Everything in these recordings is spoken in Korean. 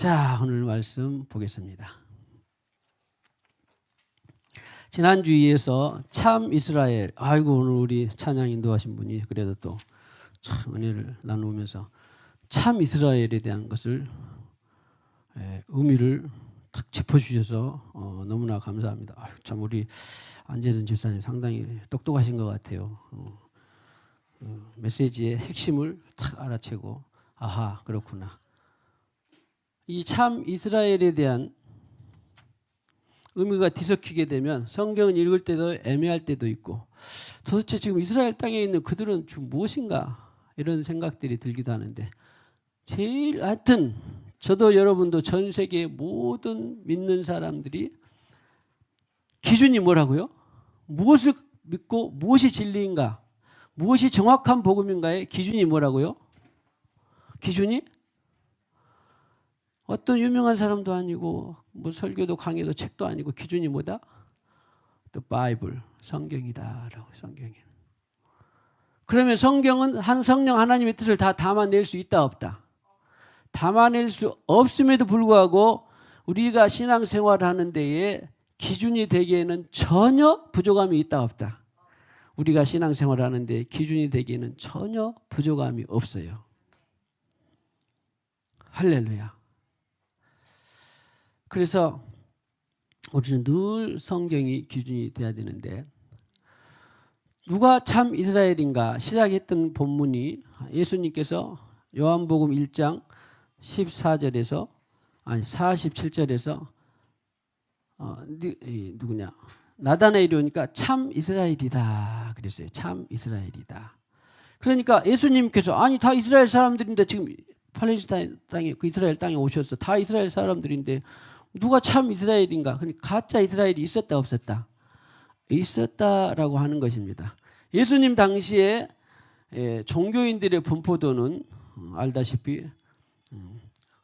자, 오늘 말씀 보겠습니다. 지난주에서 참 이스라엘, 아이고 오늘 우리 찬양 인도하신 분이 그래도 또 참 은혜를 나누면서 참 이스라엘에 대한 것을 의미를 탁 짚어주셔서 너무나 감사합니다. 아유, 참 우리 안재선 집사님 상당히 똑똑하신 것 같아요. 메시지의 핵심을 탁 알아채고 아하 그렇구나. 이 참 이스라엘에 대한 의미가 뒤섞이게 되면 성경을 읽을 때도 애매할 때도 있고 도대체 지금 이스라엘 땅에 있는 그들은 지금 무엇인가 이런 생각들이 들기도 하는데 제일 하여튼 저도 여러분도 전 세계의 모든 믿는 사람들이 기준이 뭐라고요? 무엇을 믿고 무엇이 진리인가? 무엇이 정확한 복음인가의 기준이 뭐라고요? 기준이? 어떤 유명한 사람도 아니고 뭐 설교도 강의도 책도 아니고 기준이 뭐다? The Bible, 성경이다라고 성경이. 그러면 성경은 한 성령 하나님의 뜻을 다 담아낼 수 있다 없다? 담아낼 수 없음에도 불구하고 우리가 신앙생활을 하는 데에 기준이 되기에는 전혀 부족함이 있다 없다? 우리가 신앙생활을 하는 데 기준이 되기에는 전혀 부족함이 없어요. 할렐루야. 그래서 우리는 늘 성경이 기준이 돼야 되는데 누가 참 이스라엘인가 시작했던 본문이 예수님께서 요한복음 1장 14절에서 아니 47절에서 누구냐 나다나엘이 오니까 참 이스라엘이다 그랬어요. 참 이스라엘이다. 그러니까 예수님께서 아니 다 이스라엘 사람들인데 지금 팔레스타인 땅에 그 이스라엘 땅에 오셔서 다 이스라엘 사람들인데 누가 참 이스라엘인가? 그러니까 가짜 이스라엘이 있었다 없었다? 있었다라고 하는 것입니다. 예수님 당시에 종교인들의 분포도는 알다시피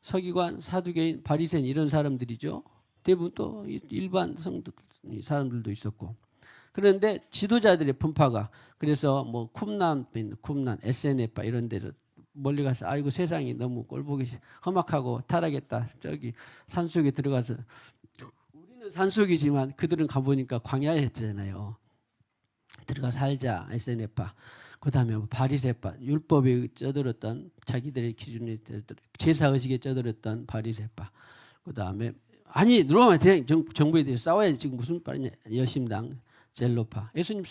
서기관, 사두개인, 바리새인 이런 사람들이죠. 대부분 또 일반 성도 사람들도 있었고. 그런데 지도자들의 분파가 그래서 뭐 쿰난, SNF파 이런 데를 멀리 가서 아이고 세상이 너무 꼴보기 험악하고 타락했다. 저기 산속에 들어가서 우리는 산속이지만 그들은 가보니까 광야였잖아요. 들어가 살자 SNF파. 그다음에 바리새파 율법에 쩌들었던 자기들의 기준에 제사의식에 쩌들었던 바리새파. 그다음에 아니 로마 정부에 대해서 싸워야지 지금 무슨 말이냐 여심당 젤로파. 예수님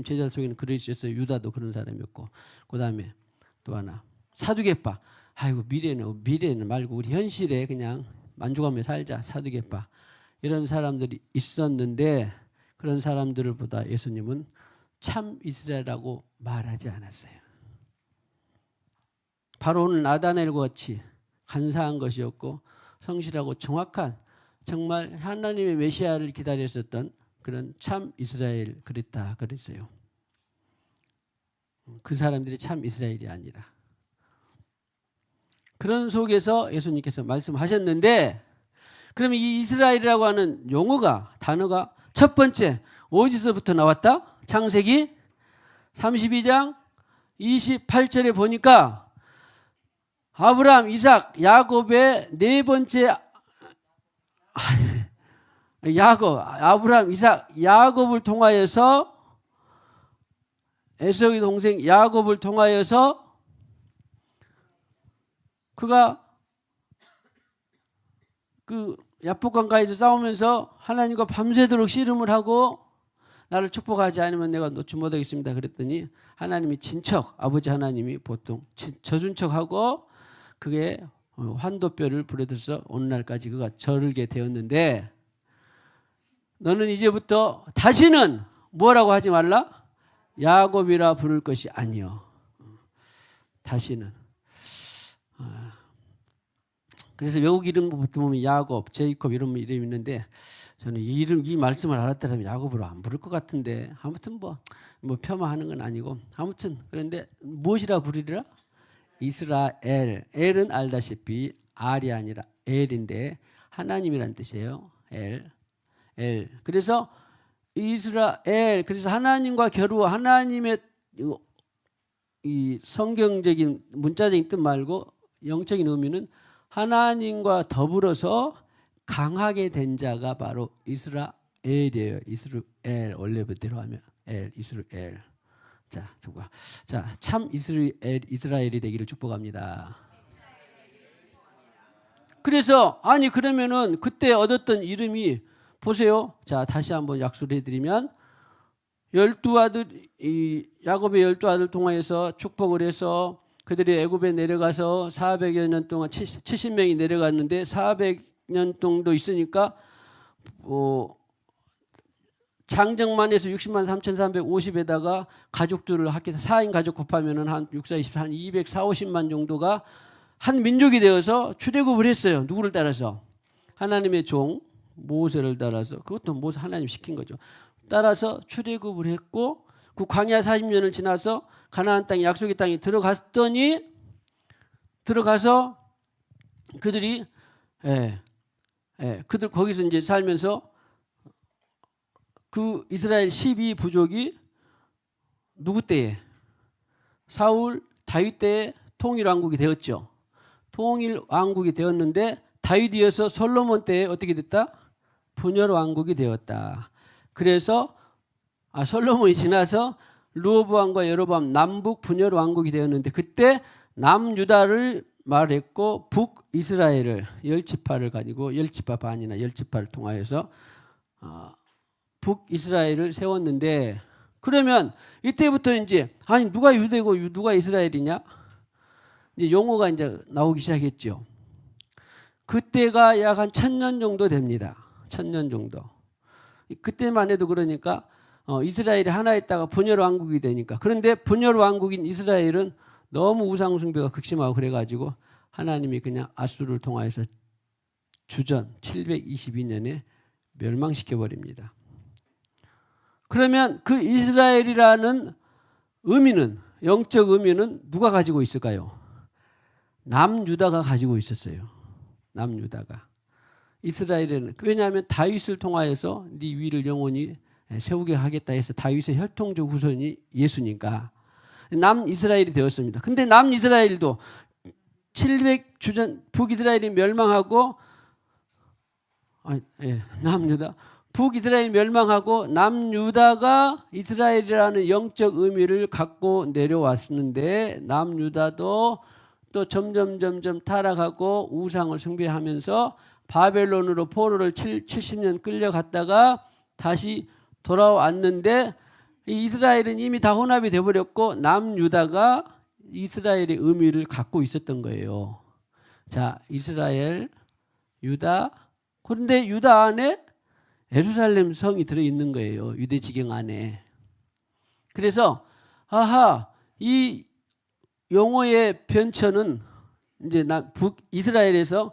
제자 속에는 그런 있었어요. 유다도 그런 사람이었고. 그다음에 또 하나 사두개파. 아이고 미래는 말고 우리 현실에 그냥 만족하며 살자 사두개파. 이런 사람들이 있었는데 그런 사람들을 보다 예수님은 참 이스라엘이라고 말하지 않았어요. 바로 오늘 나다나엘과 같이 간사한 것이었고 성실하고 정확한 정말 하나님의 메시아를 기다렸었던 그런 참 이스라엘 그랬어요. 그 사람들이 참 이스라엘이 아니라 그런 속에서 예수님께서 말씀하셨는데 그러면 이 이스라엘이라고 하는 단어가 첫 번째 어디서부터 나왔다? 창세기 32장 28절에 보니까 아브라함, 이삭, 야곱의 네 번째 아브라함, 이삭, 야곱을 통하여서 에서의 동생 야곱을 통하여서 그가 그 야복강가에서 싸우면서 하나님과 밤새도록 씨름을 하고 나를 축복하지 않으면 내가 놓지 못하겠습니다. 그랬더니 하나님이 친척, 아버지 하나님이 보통 져준 척하고 그게 환도뼈를 부려들어서 오늘날까지 그가 절게 되었는데 너는 이제부터 다시는 뭐라고 하지 말라? 야곱이라 부를 것이 아니요. 다시는. 그래서 외국 이름 보면 야곱, 제이콥 이런 이름이 있는데 저는 이 말씀을 알았더라면 야곱으로 안 부를 것 같은데 아무튼 뭐 폄하하는 건 아니고 아무튼 그런데 무엇이라 부르리라? 이스라엘. 엘은 알다시피 알이 아니라 엘인데 하나님이란 뜻이에요. 엘. 그래서 이스라엘 그래서 하나님과 겨루 하나님의 이 성경적인 문자적인 뜻 말고 영적인 의미는 하나님과 더불어서 강하게 된 자가 바로 이스라엘이에요. 이스라엘 원래대로 하면 이스라엘. 자, 참 이스라엘이 되기를 축복합니다. 그래서 아니 그러면은 그때 얻었던 이름이 보세요. 자, 다시 한번 약속을 해드리면 12아들 야곱의 12아들 통하여서 축복을 해서 그들이 애굽에 내려가서 400여 년 동안 70명이 내려갔는데 400년 정도 있으니까 장정만 해서 60만 3,350에다가 가족들을 합해서 4인 가족 곱하면은 한 6, 4, 20, 한 240, 50만 정도가 한 민족이 되어서 출애굽을 했어요. 누구를 따라서? 하나님의 종 모세를 따라서. 그것도 모세 하나님 시킨 거죠. 따라서 출애굽을 했고 그 광야 40년을 지나서 가나안 땅 약속의 땅에 들어가서 그들이 그들 거기서 이제 살면서 그 이스라엘 12부족이 누구 때에? 사울 다윗 때에 통일 왕국이 되었죠. 통일 왕국이 되었는데 다윗이 이어서 솔로몬 때에 어떻게 됐다? 분열 왕국이 되었다. 그래서 솔로몬이 지나서 르호보암과 여로보암 남북 분열 왕국이 되었는데 그때 남유다를 말했고 북이스라엘을 10지파를 가지고 10지파 반이나 10지파를 통하여서 북이스라엘을 세웠는데 그러면 이때부터 이제 아니 누가 유대고 누가 이스라엘이냐? 이제 용어가 이제 나오기 시작했죠. 그때가 약 한 1000년 정도 됩니다. 1000년 정도. 그때만 해도 그러니까 이스라엘이 하나 있다가 분열 왕국이 되니까 그런데 분열 왕국인 이스라엘은 너무 우상 숭배가 극심하고 그래가지고 하나님이 그냥 아수르를 통하여서 주전 722년에 멸망시켜 버립니다. 그러면 그 이스라엘이라는 의미는 영적 의미는 누가 가지고 있을까요? 남유다가 가지고 있었어요. 남유다가. 이스라엘에는 왜냐하면 다윗을 통하여서 네 위를 영원히 세우게 하겠다 해서 다윗의 혈통적 후손이 예수니까 남이스라엘이 되었습니다. 근데 남이스라엘도 700주전 북이스라엘이 멸망하고 남유다 북이스라엘이 멸망하고 남유다가 이스라엘이라는 영적 의미를 갖고 내려왔는데 남유다도 또 점점 타락하고 우상을 숭배하면서 바벨론으로 포로를 70년 끌려갔다가 다시 돌아왔는데 이스라엘은 이미 다 혼합이 되어버렸고 남유다가 이스라엘의 의미를 갖고 있었던 거예요. 자, 이스라엘, 유다. 그런데 유다 안에 예루살렘 성이 들어있는 거예요. 유대 지경 안에. 그래서 이 용어의 변천은 이제 북이스라엘에서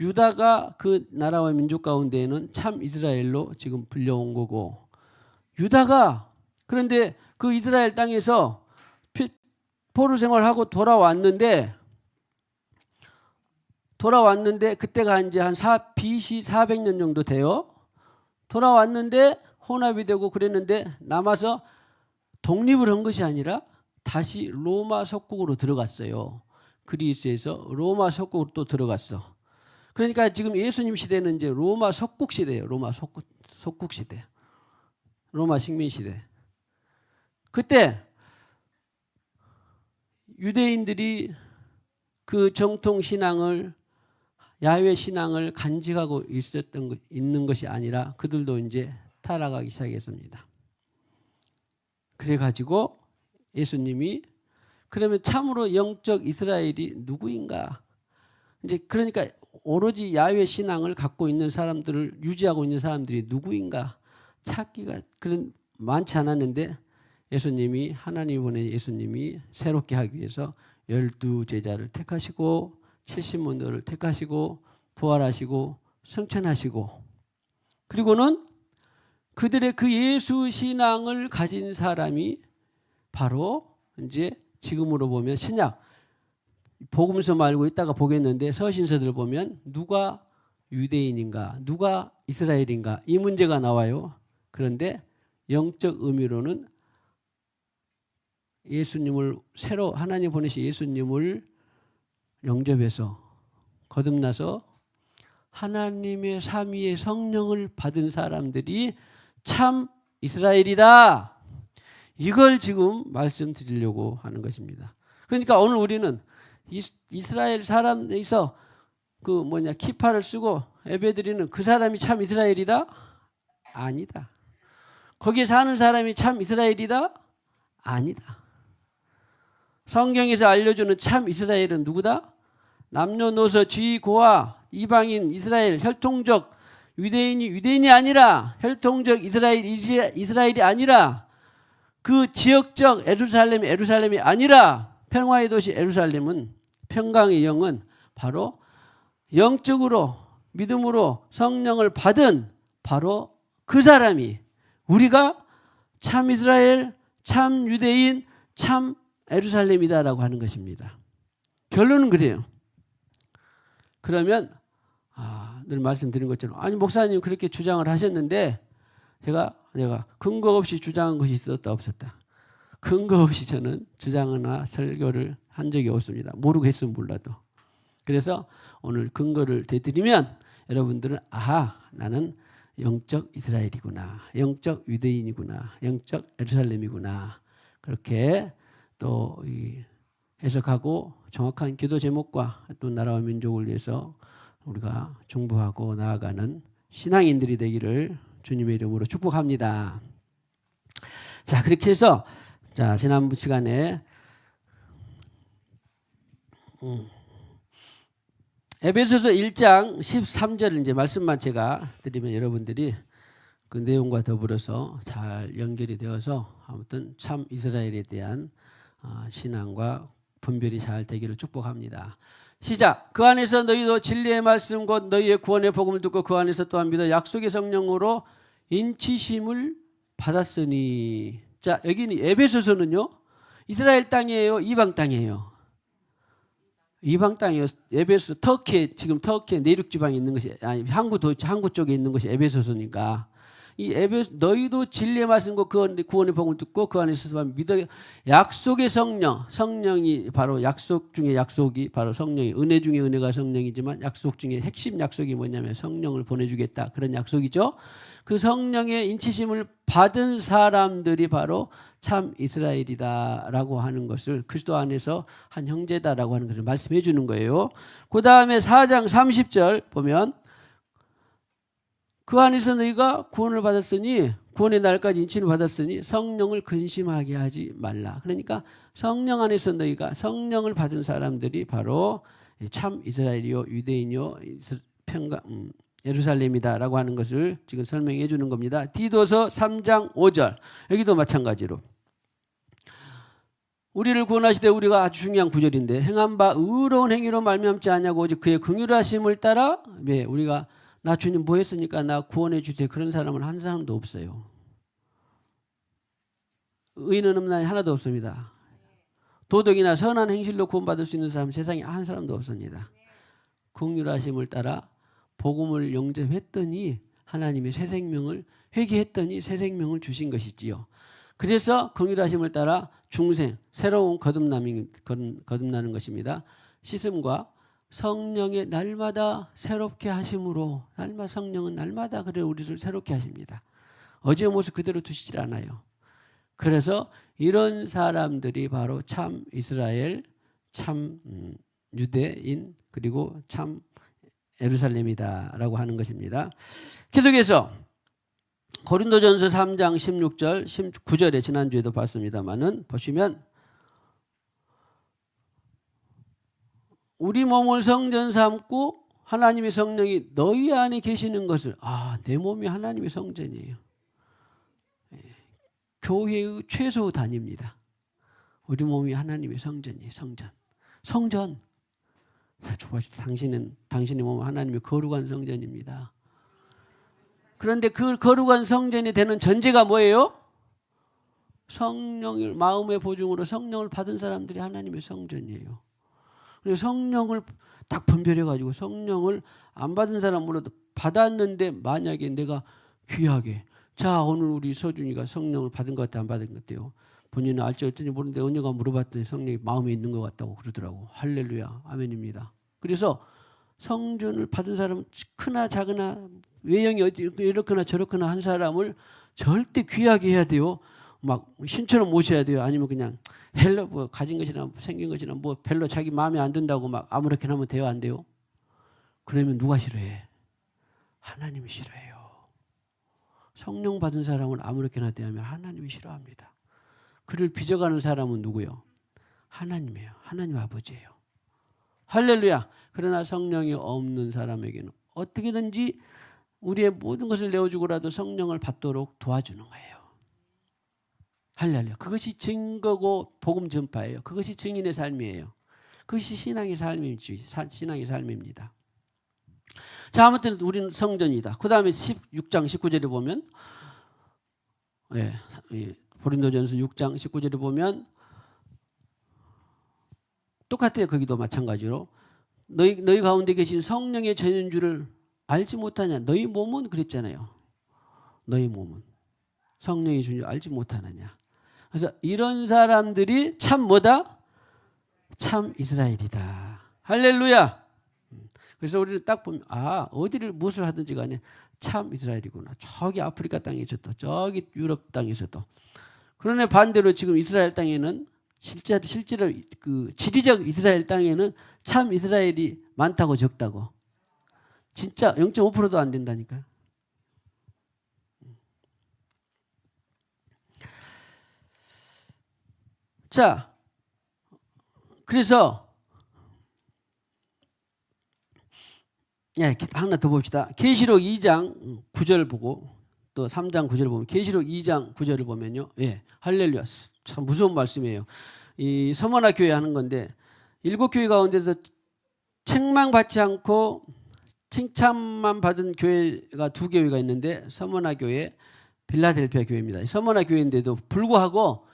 유다가 그 나라와 민족 가운데에는 참 이스라엘로 지금 불려온 거고 유다가 그런데 그 이스라엘 땅에서 포로 생활하고 돌아왔는데 그때가 이제 한 BC 400년 정도 돼요. 돌아왔는데 혼합이 되고 그랬는데 남아서 독립을 한 것이 아니라 다시 로마 속국으로 들어갔어요. 그리스에서 로마 속국으로 또 들어갔어. 그러니까 지금 예수님 시대는 이제 로마 속국 시대예요. 로마 속국 시대. 로마 식민 시대. 그때 유대인들이 그 정통 신앙을 야훼 신앙을 간직하고 있는 것이 아니라 그들도 이제 타락하기 시작했습니다. 그래가지고 예수님이 그러면 참으로 영적 이스라엘이 누구인가? 이제 그러니까 오로지 야훼 신앙을 갖고 있는 사람들을 유지하고 있는 사람들이 누구인가 찾기가 그런 많지 않았는데 예수님이 하나님 보내 예수님이 새롭게 하기 위해서 12제자를 택하시고 70문도를 택하시고 부활하시고 승천하시고 그리고는 그들의 그 예수 신앙을 가진 사람이 바로 이제 지금으로 보면 신약 복음서 말고 이따가 보겠는데 서신서들 보면 누가 유대인인가 누가 이스라엘인가 이 문제가 나와요. 그런데 영적 의미로는 예수님을 새로 하나님 보내신 예수님을 영접해서 거듭나서 하나님의 삼위의 성령을 받은 사람들이 참 이스라엘이다. 이걸 지금 말씀드리려고 하는 것입니다. 그러니까 오늘 우리는 이스라엘 사람에서 키파를 쓰고 예배드리는 그 사람이 참 이스라엘이다? 아니다. 거기에 사는 사람이 참 이스라엘이다? 아니다. 성경에서 알려주는 참 이스라엘은 누구다? 남녀노소 쥐고아 이방인 이스라엘 혈통적 유대인이 아니라 혈통적 이스라엘이 아니라 그 지역적 에루살렘이 아니라 평화의 도시 에루살렘은 평강의 영은 바로 영적으로 믿음으로 성령을 받은 바로 그 사람이 우리가 참 이스라엘, 참 유대인, 참 에루살렘이다라고 하는 것입니다. 결론은 그래요. 그러면 늘 말씀드린 것처럼 아니 목사님 그렇게 주장을 하셨는데 제가 근거 없이 주장한 것이 있었다 없었다. 근거 없이 저는 주장이나 설교를 한 적이 없습니다. 모르겠으면 몰라도. 그래서 오늘 근거를 대드리면 여러분들은 나는 영적 이스라엘이구나. 영적 유대인이구나. 영적 예루살렘이구나. 그렇게 또 해석하고 정확한 기도 제목과 또 나라와 민족을 위해서 우리가 중보하고 나아가는 신앙인들이 되기를 주님의 이름으로 축복합니다. 자, 그렇게 해서 지난 시간에 에베소서 1장 13절 이제 말씀만 제가 드리면 여러분들이 그 내용과 더불어서 잘 연결이 되어서 아무튼 참 이스라엘에 대한 신앙과 분별이 잘 되기를 축복합니다. 시작. 그 안에서 너희도 진리의 말씀 곧 너희의 구원의 복음을 듣고 그 안에서 또한 믿어 약속의 성령으로 인치심을 받았으니. 자, 여기는 에베소서는요 이스라엘 땅이에요, 이방 땅이에요? 이방 땅이에요. 에베소 지금 터키의 내륙 지방에 있는 것이 항구 쪽에 있는 것이 에베소서니까 너희도 진리의 말씀과 구원의 복음을 듣고 그 안에서 믿어 약속의 성령이 바로 약속 중에 약속이 바로 성령이 은혜 중에 은혜가 성령이지만 약속 중에 핵심 약속이 뭐냐면 성령을 보내주겠다 그런 약속이죠. 그 성령의 인치심을 받은 사람들이 바로 참 이스라엘이다라고 하는 것을 그리스도 안에서 한 형제다라고 하는 것을 말씀해 주는 거예요. 그 다음에 4장 30절 보면 그 안에서 너희가 구원을 받았으니 구원의 날까지 인치를 받았으니 성령을 근심하게 하지 말라. 그러니까 성령 안에서 너희가 성령을 받은 사람들이 바로 참 이스라엘이요 유대인이요 예루살렘이다라고 하는 것을 지금 설명해 주는 겁니다. 디도서 3장 5절 여기도 마찬가지로 우리를 구원하시되 우리가 아주 중요한 구절인데 행한 바 의로운 행위로 말미암지 아니하고 오직 그의 긍휼하심을 따라 우리가 나 주님 뭐 했으니까 나 구원해 주세요. 그런 사람은 한 사람도 없어요. 의인은 없나니 하나도 없습니다. 도덕이나 선한 행실로 구원받을 수 있는 사람은 세상에 한 사람도 없습니다. 긍휼하심을 따라 복음을 영접했더니 하나님의 새 생명을 회개했더니 새 생명을 주신 것이지요. 그래서 긍휼하심을 따라 중생, 새로운 거듭나는 것입니다. 씻음과 성령의 날마다 새롭게 하심으로 성령은 날마다 그래 우리를 새롭게 하십니다. 어제의 모습 그대로 두시질 않아요. 그래서 이런 사람들이 바로 참 이스라엘, 참 유대인 그리고 참 예루살렘이다라고 하는 것입니다. 계속해서 고린도전서 3장 16절 19절에 지난주에도 봤습니다만은 보시면 우리 몸을 성전 삼고 하나님의 성령이 너희 안에 계시는 것을 내 몸이 하나님의 성전이에요. 교회의 최소 단위입니다. 우리 몸이 하나님의 성전이에요. 성전. 당신의 몸은 하나님의 거룩한 성전입니다. 그런데 그 거룩한 성전이 되는 전제가 뭐예요? 성령을 마음의 보증으로 성령을 받은 사람들이 하나님의 성전이에요. 그래서 성령을 딱 분별해가지고 성령을 안 받은 사람으로도 받았는데 만약에 내가 귀하게 오늘 우리 서준이가 성령을 받은 것 같아 안 받은 것 같아요. 본인은 알지 어쩐지 모르는데 언니가 물어봤더니 성령이 마음에 있는 것 같다고 그러더라고. 할렐루야 아멘입니다. 그래서 성전을 받은 사람은 크나 작으나 외형이 어디 이렇거나 저렇거나 한 사람을 절대 귀하게 해야 돼요. 막 신처럼 모셔야 돼요. 아니면 그냥 별로 뭐 가진 것이나 생긴 것이나 뭐 별로 자기 마음에 안 든다고 막 아무렇게나 하면 돼요, 안 돼요? 그러면 누가 싫어해? 하나님이 싫어해요. 성령 받은 사람은 아무렇게나 대하면 하나님이 싫어합니다. 그를 빚어가는 사람은 누구요? 하나님이에요. 하나님 아버지예요. 할렐루야. 그러나 성령이 없는 사람에게는 어떻게든지 우리의 모든 것을 내어주고라도 성령을 받도록 도와주는 거예요. 할렐루야. 그것이 증거고 복음 전파예요. 그것이 증인의 삶이에요. 그것이 신앙의 삶입니다. 자, 아무튼 우리는 성전이다. 그 다음에 16장 19절에 보면 고린도전서 6장 19절에 보면 똑같아요. 거기도 마찬가지로 너희 가운데 계신 성령의 전인줄을 알지 못하냐. 너희 몸은 그랬잖아요. 너희 몸은 성령의 준 줄 알지 못하느냐. 그래서 이런 사람들이 참 뭐다? 참 이스라엘이다. 할렐루야. 그래서 우리는 딱 보면 어디를 무엇을 하든지 간에 참 이스라엘이구나. 저기 아프리카 땅에서도 저기 유럽 땅에서도. 그러나 반대로 지금 이스라엘 땅에는 실제로 그 지리적 이스라엘 땅에는 참 이스라엘이 많다고 적다고. 진짜 0.5%도 안 된다니까요. 자, 그래서 하나 더 봅시다. 계시록 2장 9절 보고 또 3장 9절 보면 계시록 2장 9절을 보면요. 할렐루야. 참 무서운 말씀이에요. 이 서머나 교회 하는 건데 7교회 가운데서 책망받지 않고 칭찬만 받은 교회가 2교회가 있는데 서머나 교회, 빌라델피아 교회입니다. 서머나 교회인데도 불구하고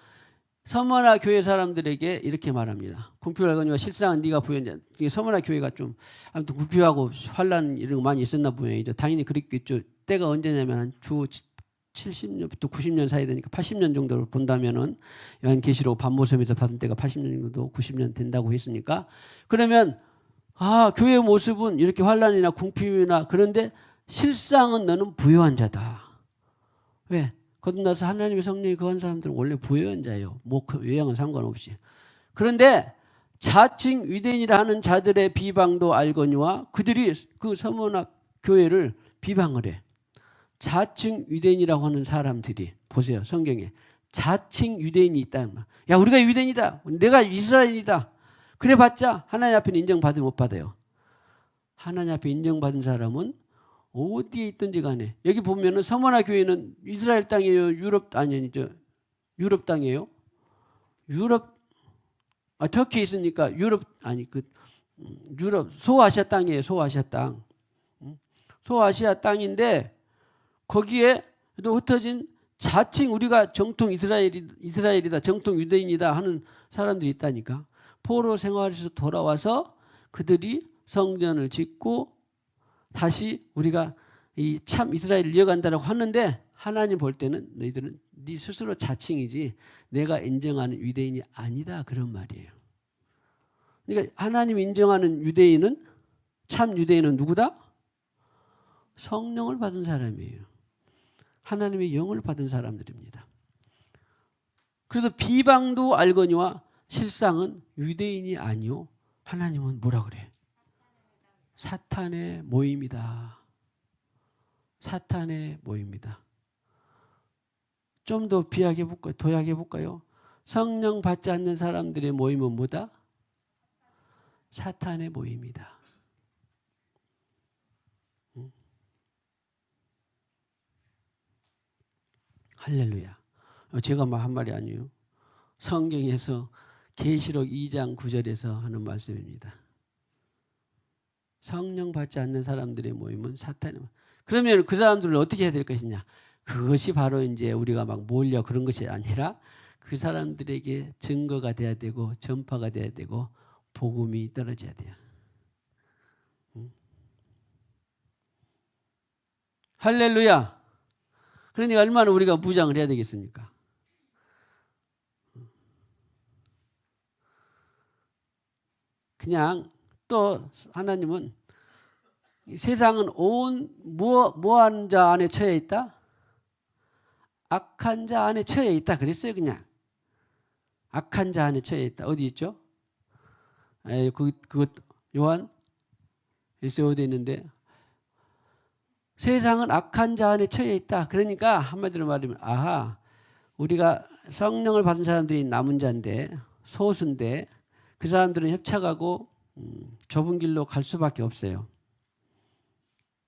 서머나 교회 사람들에게 이렇게 말합니다. 궁핍을 알거니와 실상은 네가 부연자. 서머나 교회가 좀 아무튼 궁핍하고 환란 이런 거 많이 있었나 보여요. 당연히 그랬겠죠. 때가 언제냐면 한 주 70년부터 90년 사이 되니까 80년 정도를 본다면은 요한계시록 반모섬에서 받은 때가 80년 정도 90년 된다고 했으니까 그러면 교회의 모습은 이렇게 환란이나 궁핍이나 그런데 실상은 너는 부요한 자다. 왜? 거듭나서 하나님의 성령이 거한 사람들은 원래 부요한 자예요. 뭐 외형은 상관없이. 그런데 자칭 유대인이라 하는 자들의 비방도 알거니와 그들이 그 서머나 교회를 비방을 해. 자칭 유대인이라고 하는 사람들이 보세요. 성경에 자칭 유대인이 있다. 야, 우리가 유대인이다. 내가 이스라엘이다. 그래봤자 하나님 앞에 인정받으면 못 받아요. 하나님 앞에 인정받은 사람은 어디에 있든지 간에 여기 보면은 서머나 교회는 이스라엘 땅이에요. 유럽 땅이에요. 터키에 있으니까 유럽 소아시아 땅이에요. 소아시아 땅. 소아시아 땅인데 거기에 또 흩어진 자칭 우리가 정통 이스라엘이다. 정통 유대인이다 하는 사람들이 있다니까. 포로 생활에서 돌아와서 그들이 성전을 짓고 다시 우리가 이 참 이스라엘을 이어간다라고 하는데 하나님 볼 때는 너희들은 네 스스로 자칭이지 내가 인정하는 유대인이 아니다 그런 말이에요. 그러니까 하나님이 인정하는 유대인은 참 유대인은 누구다? 성령을 받은 사람이에요. 하나님의 영을 받은 사람들입니다. 그래서 비방도 알거니와 실상은 유대인이 아니요 하나님은 뭐라 그래? 사탄의 모임이다. 사탄의 모임이다. 좀 더 비하게 볼까요? 도약해 볼까요? 성령 받지 않는 사람들의 모임은 뭐다? 사탄의 모임이다. 할렐루야. 제가 한 말이 아니에요. 성경에서 계시록 2장 9절에서 하는 말씀입니다. 성령 받지 않는 사람들의 모임은 사탄의 모임. 그러면 그 사람들을 어떻게 해야 될 것이냐? 그것이 바로 이제 우리가 막 몰려 그런 것이 아니라 그 사람들에게 증거가 돼야 되고 전파가 돼야 되고 복음이 떨어져야 돼요. 할렐루야. 그러니까 얼마나 우리가 무장을 해야 되겠습니까? 그냥 또 하나님은 세상은 온 뭐하는 자 안에 처해 있다? 악한 자 안에 처해 있다 그랬어요. 그냥 악한 자 안에 처해 있다. 어디 있죠? 그것 요한 1서 어디 있는데 세상은 악한 자 안에 처해 있다. 그러니까 한마디로 말하면 아하 우리가 성령을 받은 사람들이 남은 자인데 소수인데 그 사람들은 협착하고 좁은 길로 갈 수밖에 없어요.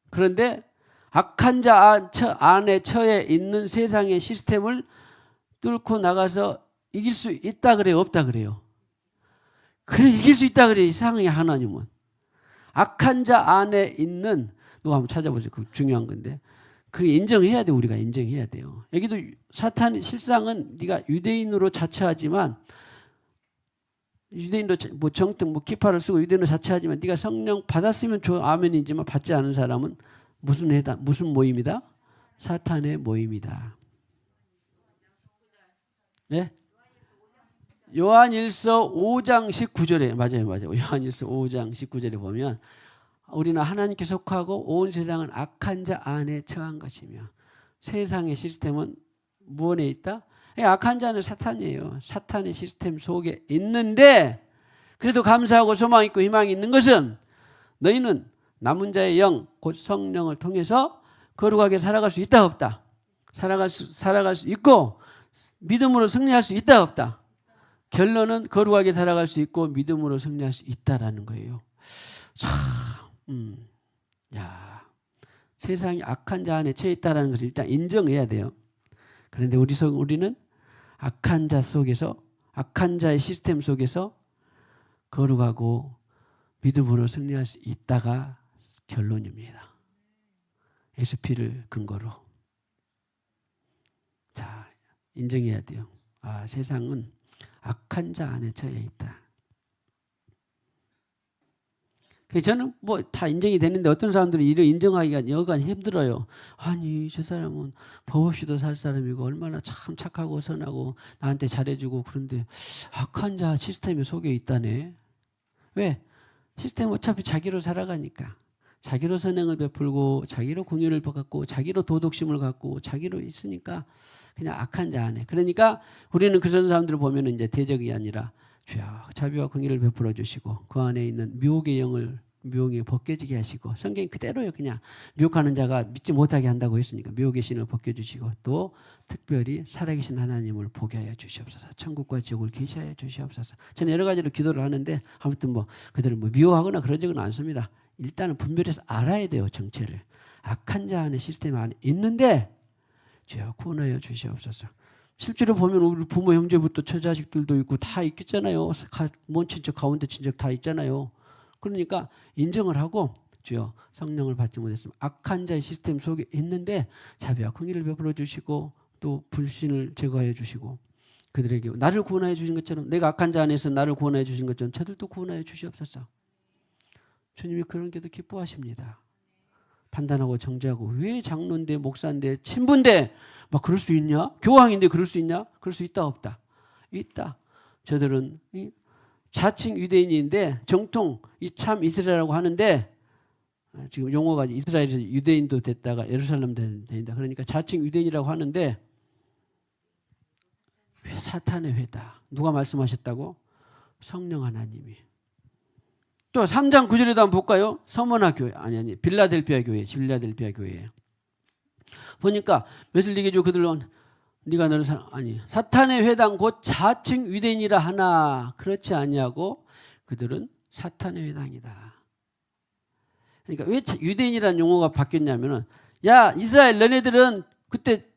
그런데 악한 자 안에 처해 있는 세상의 시스템을 뚫고 나가서 이길 수 있다 그래요? 없다 그래요? 그래 이길 수 있다 그래요. 세상의 하나님은. 악한 자 안에 있는 누가 한번 찾아보세요. 그 중요한 건데 그 인정해야 돼. 우리가 인정해야 돼요. 여기도 사탄 실상은 네가 유대인으로 자처하지만 유대인도 뭐 정통 뭐 키파를 쓰고 유대인으로 자처하지만 네가 성령 받았으면 아멘이지만 받지 않은 사람은 무슨 모임이다? 사탄의 모임이다. 네? 요한일서 5장 19절에 맞아요. 요한일서 5장 19절에 보면 우리는 하나님께 속하고 온 세상은 악한 자 안에 처한 것이며 세상의 시스템은 무엇에 있다? 악한 자는 사탄이에요. 사탄의 시스템 속에 있는데 그래도 감사하고 소망 있고 희망이 있는 것은 너희는 남은 자의 영 곧 성령을 통해서 거룩하게 살아갈 수 있다 없다? 살아갈 수 있고 믿음으로 승리할 수 있다 없다? 결론은 거룩하게 살아갈 수 있고 믿음으로 승리할 수 있다라는 거예요. 야, 세상이 악한 자 안에 처해 있다라는 것을 일단 인정해야 돼요. 그런데 우리는 악한 자 속에서 악한 자의 시스템 속에서 거룩하고 믿음으로 승리할 수 있다가 결론입니다. SP를 근거로. 자, 인정해야 돼요. 아, 세상은 악한 자 안에 처해 있다. 저는 뭐 다 인정이 되는데 어떤 사람들은 이를 인정하기가 여간 힘들어요. 아니 저 사람은 법 없이도 살 사람이고 얼마나 참 착하고 선하고 나한테 잘해주고 그런데 악한 자 시스템에 속에 있다네. 왜? 시스템 어차피 자기로 살아가니까. 자기로 선행을 베풀고 자기로 공의를 갖고 자기로 도덕심을 갖고 자기로 있으니까 그냥 악한 자 안에. 그러니까 우리는 그런 사람들을 보면 이제 대적이 아니라 주여 자비와 공의를 베풀어 주시고 그 안에 있는 미혹의 영을 미혹이 벗겨지게 하시고 성경이 그대로요. 그냥 미혹하는 자가 믿지 못하게 한다고 했으니까 미혹의 신을 벗겨주시고 또 특별히 살아계신 하나님을 보게 하여 주시옵소서. 천국과 지옥을 계시하여 주시옵소서. 저는 여러 가지로 기도를 하는데 아무튼 뭐 그들을 뭐 미워하거나 그런 적은 않습니다. 일단은 분별해서 알아야 돼요. 정체를. 악한 자 안에 시스템 안에 있는데 주여 구원하여 주시옵소서. 실제로 보면 우리 부모 형제부터 처자식들도 있고 다 있겠잖아요. 먼 친척 가운데 친척 다 있잖아요. 그러니까 인정을 하고 주여 성령을 받지 못했으면 악한 자의 시스템 속에 있는데 자비와 긍휼을 베풀어 주시고 또 불신을 제거해 주시고 그들에게 나를 구원하여 주신 것처럼 내가 악한 자 안에서 나를 구원하여 주신 것처럼 저들도 구원하여 주시옵소서. 주님이 그런 게도 기뻐하십니다. 판단하고 정죄하고 왜 장로인데 목사인데 신부인데 막 그럴 수 있냐? 교황인데 그럴 수 있냐? 그럴 수 있다 없다? 있다. 저들은 자칭 유대인인데 정통 이 참 이스라엘이라고 하는데 지금 용어가 이스라엘에서 유대인도 됐다가 예루살렘 된다. 그러니까 자칭 유대인이라고 하는데 사탄의 회다. 누가 말씀하셨다고? 성령 하나님이. 또 3장 9절에도 한번 볼까요? 서머나 교회 아니 빌라델피아 교회 보니까 웨슬리게죠 그들로 네가 너를 사탄의 회당 곧 자칭 유대인이라 하나 그렇지 아니하고 그들은 사탄의 회당이다. 그러니까 왜 유대인이라는 용어가 바뀌었냐면은 야 이스라엘 너네들은 그때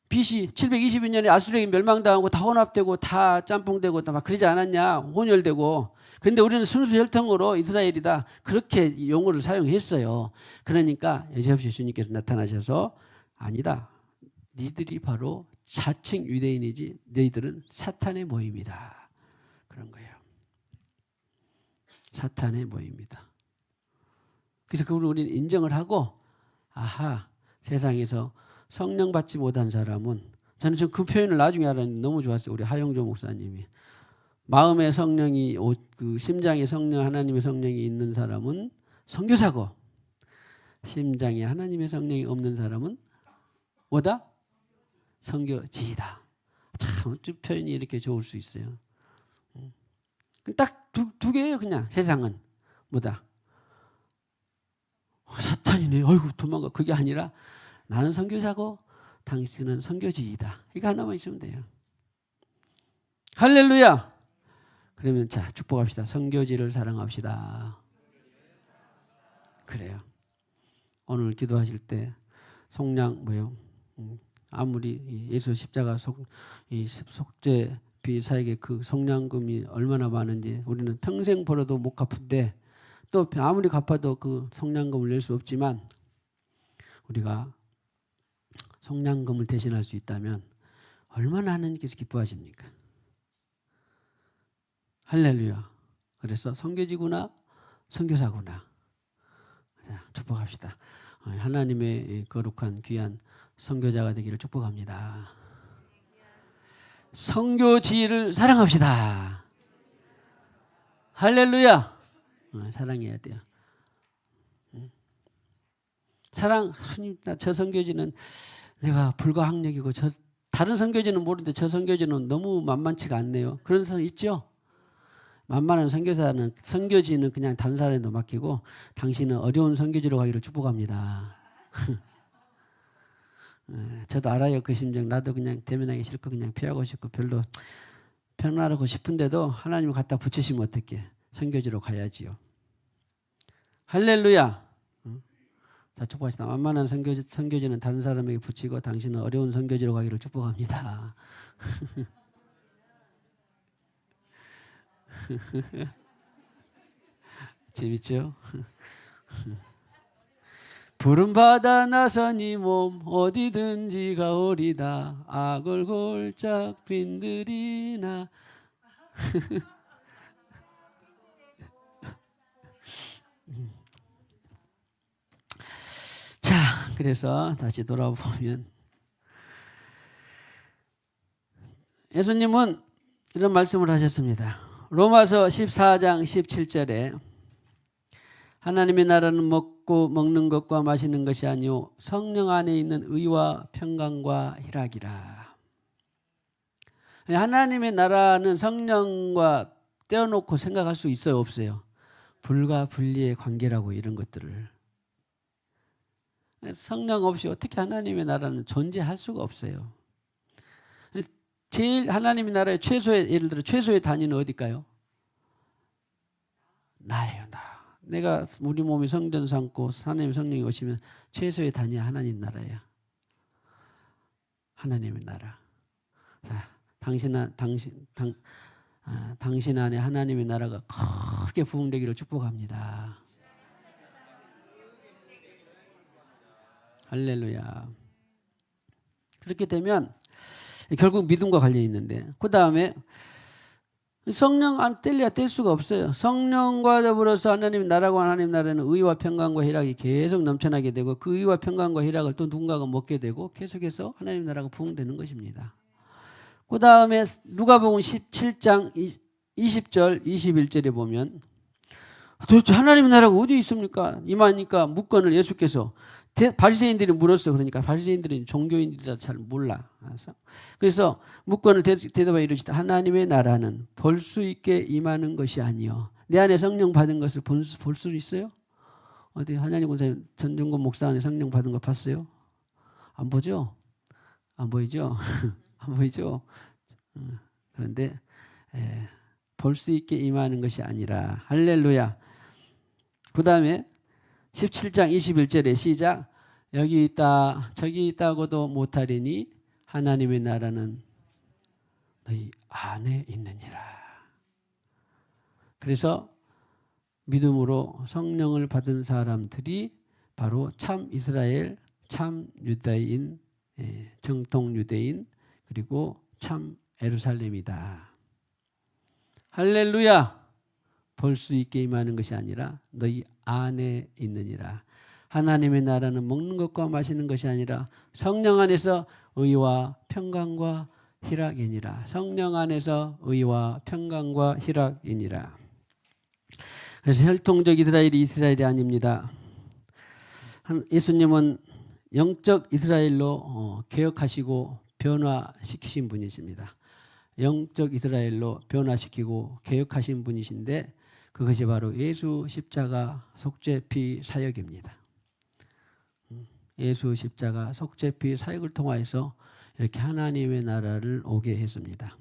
BC 722년에 아수르에게 멸망당하고 다 혼합되고 다 짬뽕되고 다 막 그러지 않았냐 혼혈되고 그런데 우리는 순수 혈통으로 이스라엘이다 그렇게 용어를 사용했어요. 그러니까 여지없이 주님께서 나타나셔서 아니다. 니들이 바로 자칭 유대인이지 너희들은 사탄의 모임이다. 그런 거예요. 사탄의 모임이다. 그래서 그걸 우리는 인정을 하고 아하 세상에서 성령 받지 못한 사람은 저는 그 표현을 나중에 알았는데 너무 좋았어요. 우리 하영조 목사님이 마음의 성령이 그 심장에 성령 하나님의 성령이 있는 사람은 선교사고 심장에 하나님의 성령이 없는 사람은 뭐다? 선교지이다. 참 표현이 이렇게 좋을 수 있어요. 딱 두 개예요. 그냥 세상은 뭐다? 사탄이네. 어이구 도망가. 그게 아니라 나는 선교사고 당신은 선교지이다. 이거 하나만 있으면 돼요. 할렐루야. 그러면 자 축복합시다. 선교지를 사랑합시다. 그래요. 오늘 기도하실 때 속량 뭐요? 아무리 예수 십자가 속죄비 사에게 그 속량금이 얼마나 많은지 우리는 평생 벌어도 못 갚은데 또 아무리 갚아도 그 속량금을 낼 수 없지만 우리가 속량금을 대신할 수 있다면 얼마나 하나님께서 기뻐하십니까? 할렐루야. 그래서 선교지구나 선교사구나. 자, 축복합시다. 하나님의 거룩한 귀한 선교자가 되기를 축복합니다. 선교지를 사랑합시다. 할렐루야. 사랑해야 돼요. 사랑. 저 선교지는 내가 불가항력이고 다른 선교지는 모르는데 저 선교지는 너무 만만치가 않네요. 그런 사람 있죠? 만만한 선교사는 선교지는 그냥 다른 사람에도 맡기고 당신은 어려운 선교지로 가기를 축복합니다. 저도 알아요. 그 심정. 나도 그냥 대면하기 싫고 그냥 피하고 싶고 별로 편안하고 싶은데도 하나님을 갖다 붙이시면 어떡해. 선교지로 가야지요. 할렐루야. 자, 축복하시다. 만만한 선교지는 다른 사람에게 붙이고 당신은 어려운 선교지로 가기를 축복합니다. 재밌죠? 푸른 바다 나선 이 몸 어디든지 가오리다. 악을 골짝 빈들이나. 자, 그래서 다시 돌아보면 예수님은 이런 말씀을 하셨습니다. 로마서 14장 17절에 하나님의 나라는 먹고 먹는 것과 마시는 것이 아니요 성령 안에 있는 의와 평강과 희락이라. 하나님의 나라는 성령과 떼어놓고 생각할 수 있어요, 없어요? 불과 분리의 관계라고 이런 것들을. 성령 없이 어떻게 하나님의 나라는 존재할 수가 없어요. 제일 하나님의 나라의 최소의, 예를 들어 최소의 단위는 어딜까요? 나예요, 나. 내가 우리 몸이 성전 삼고 하나님의 성령이 오시면 최소의 단위가 하나님 나라야. 하나님의 나라. 자, 당신 안에 하나님의 나라가 크게 부흥되기를 축복합니다. 할렐루야. 그렇게 되면 결국 믿음과 관련이 있는데 그 다음에 성령 안 뗄래야 뗄 수가 없어요. 성령과 더불어서 하나님 나라와 하나님 나라는 의와 평강과 희락이 계속 넘쳐나게 되고 그 의와 평강과 희락을 또 누군가가 먹게 되고 계속해서 하나님 나라가 부흥되는 것입니다. 그 다음에 누가복음 17장 20절 21절에 보면 도대체 하나님의 나라가 어디 있습니까? 임하니까 묻건을 예수께서 바리새인들이 물었어. 그러니까 바리새인들은 종교인들이라 잘 몰라. 그래서 묻건을 대답하여 이르시되 하나님의 나라는 볼 수 있게 임하는 것이 아니요. 내 안에 성령 받은 것을 볼 수 있어요? 어디 한양리 권사님 전종건 목사 안에 성령 받은 거 봤어요? 안 보죠? 안 보이죠? 안 보이죠? 그런데 볼 수 있게 임하는 것이 아니라 할렐루야. 그 다음에 17장 21절에 시작. 여기 있다 저기 있다고도 못하리니 하나님의 나라는 너희 안에 있느니라. 그래서 믿음으로 성령을 받은 사람들이 바로 참 이스라엘, 참 유다인, 정통 유대인 그리고 참 예루살렘이다. 할렐루야. 볼 수 있게 임하는 것이 아니라 너희 안에 있느니라. 하나님의 나라는 먹는 것과 마시는 것이 아니라 성령 안에서 의와 평강과 희락이니라. 성령 안에서 의와 평강과 희락이니라. 그래서 혈통적 이스라엘이 아닙니다. 예수님은 영적 이스라엘로 개혁하시고 변화시키신 분이십니다. 영적 이스라엘로 변화시키고 개혁하신 분이신데 그것이 바로 예수 십자가 속죄피 사역입니다. 예수 십자가 속죄피 사역을 통하여서 이렇게 하나님의 나라를 오게 했습니다.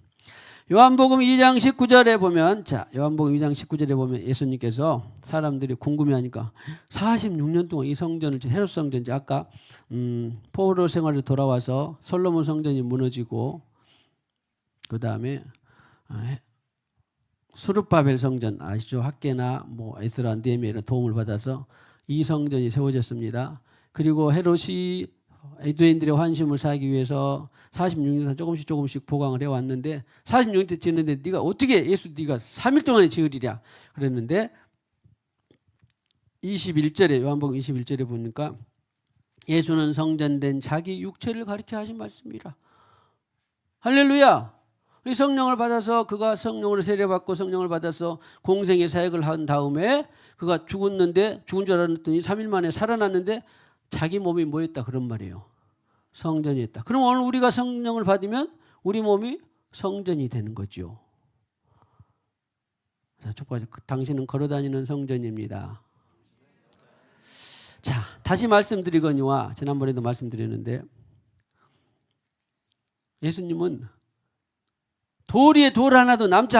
요한복음 2장 19절에 보면 요한복음 2장 19절에 보면 예수님께서 사람들이 궁금해하니까 46년 동안 이 성전을 헤롯 성전지 아까 포로 생활에 돌아와서 솔로몬 성전이 무너지고 그 다음에 수르바벨 성전 아시죠? 학계나 에스라 느헤미야 이런 도움을 받아서 이 성전이 세워졌습니다. 그리고 헤롯이 유대인들의 환심을 사기 위해서 46년 조금씩 보강을 해왔는데 46년 때 지었는데 네가 어떻게 네가 3일 동안에 지으리랴 그랬는데 21절에 요한복음 21절에 보니까 예수는 성전된 자기 육체를 가리켜 하신 말씀이라. 할렐루야. 이 성령을 받아서 그가 성령으로 세례받고 성령을 받아서 공생의 사역을 한 다음에 그가 죽었는데 죽은 줄 알았더니 3일 만에 살아났는데 자기 몸이 뭐였다 그런 말이에요. 성전이었다. 그럼 오늘 우리가 성령을 받으면 우리 몸이 성전이 되는 거죠. 자, 첫 번째, 당신은 걸어다니는 성전입니다. 자, 다시 말씀드리거니와 지난번에도 말씀드렸는데 예수님은 돌 위에 돌 하나도 남지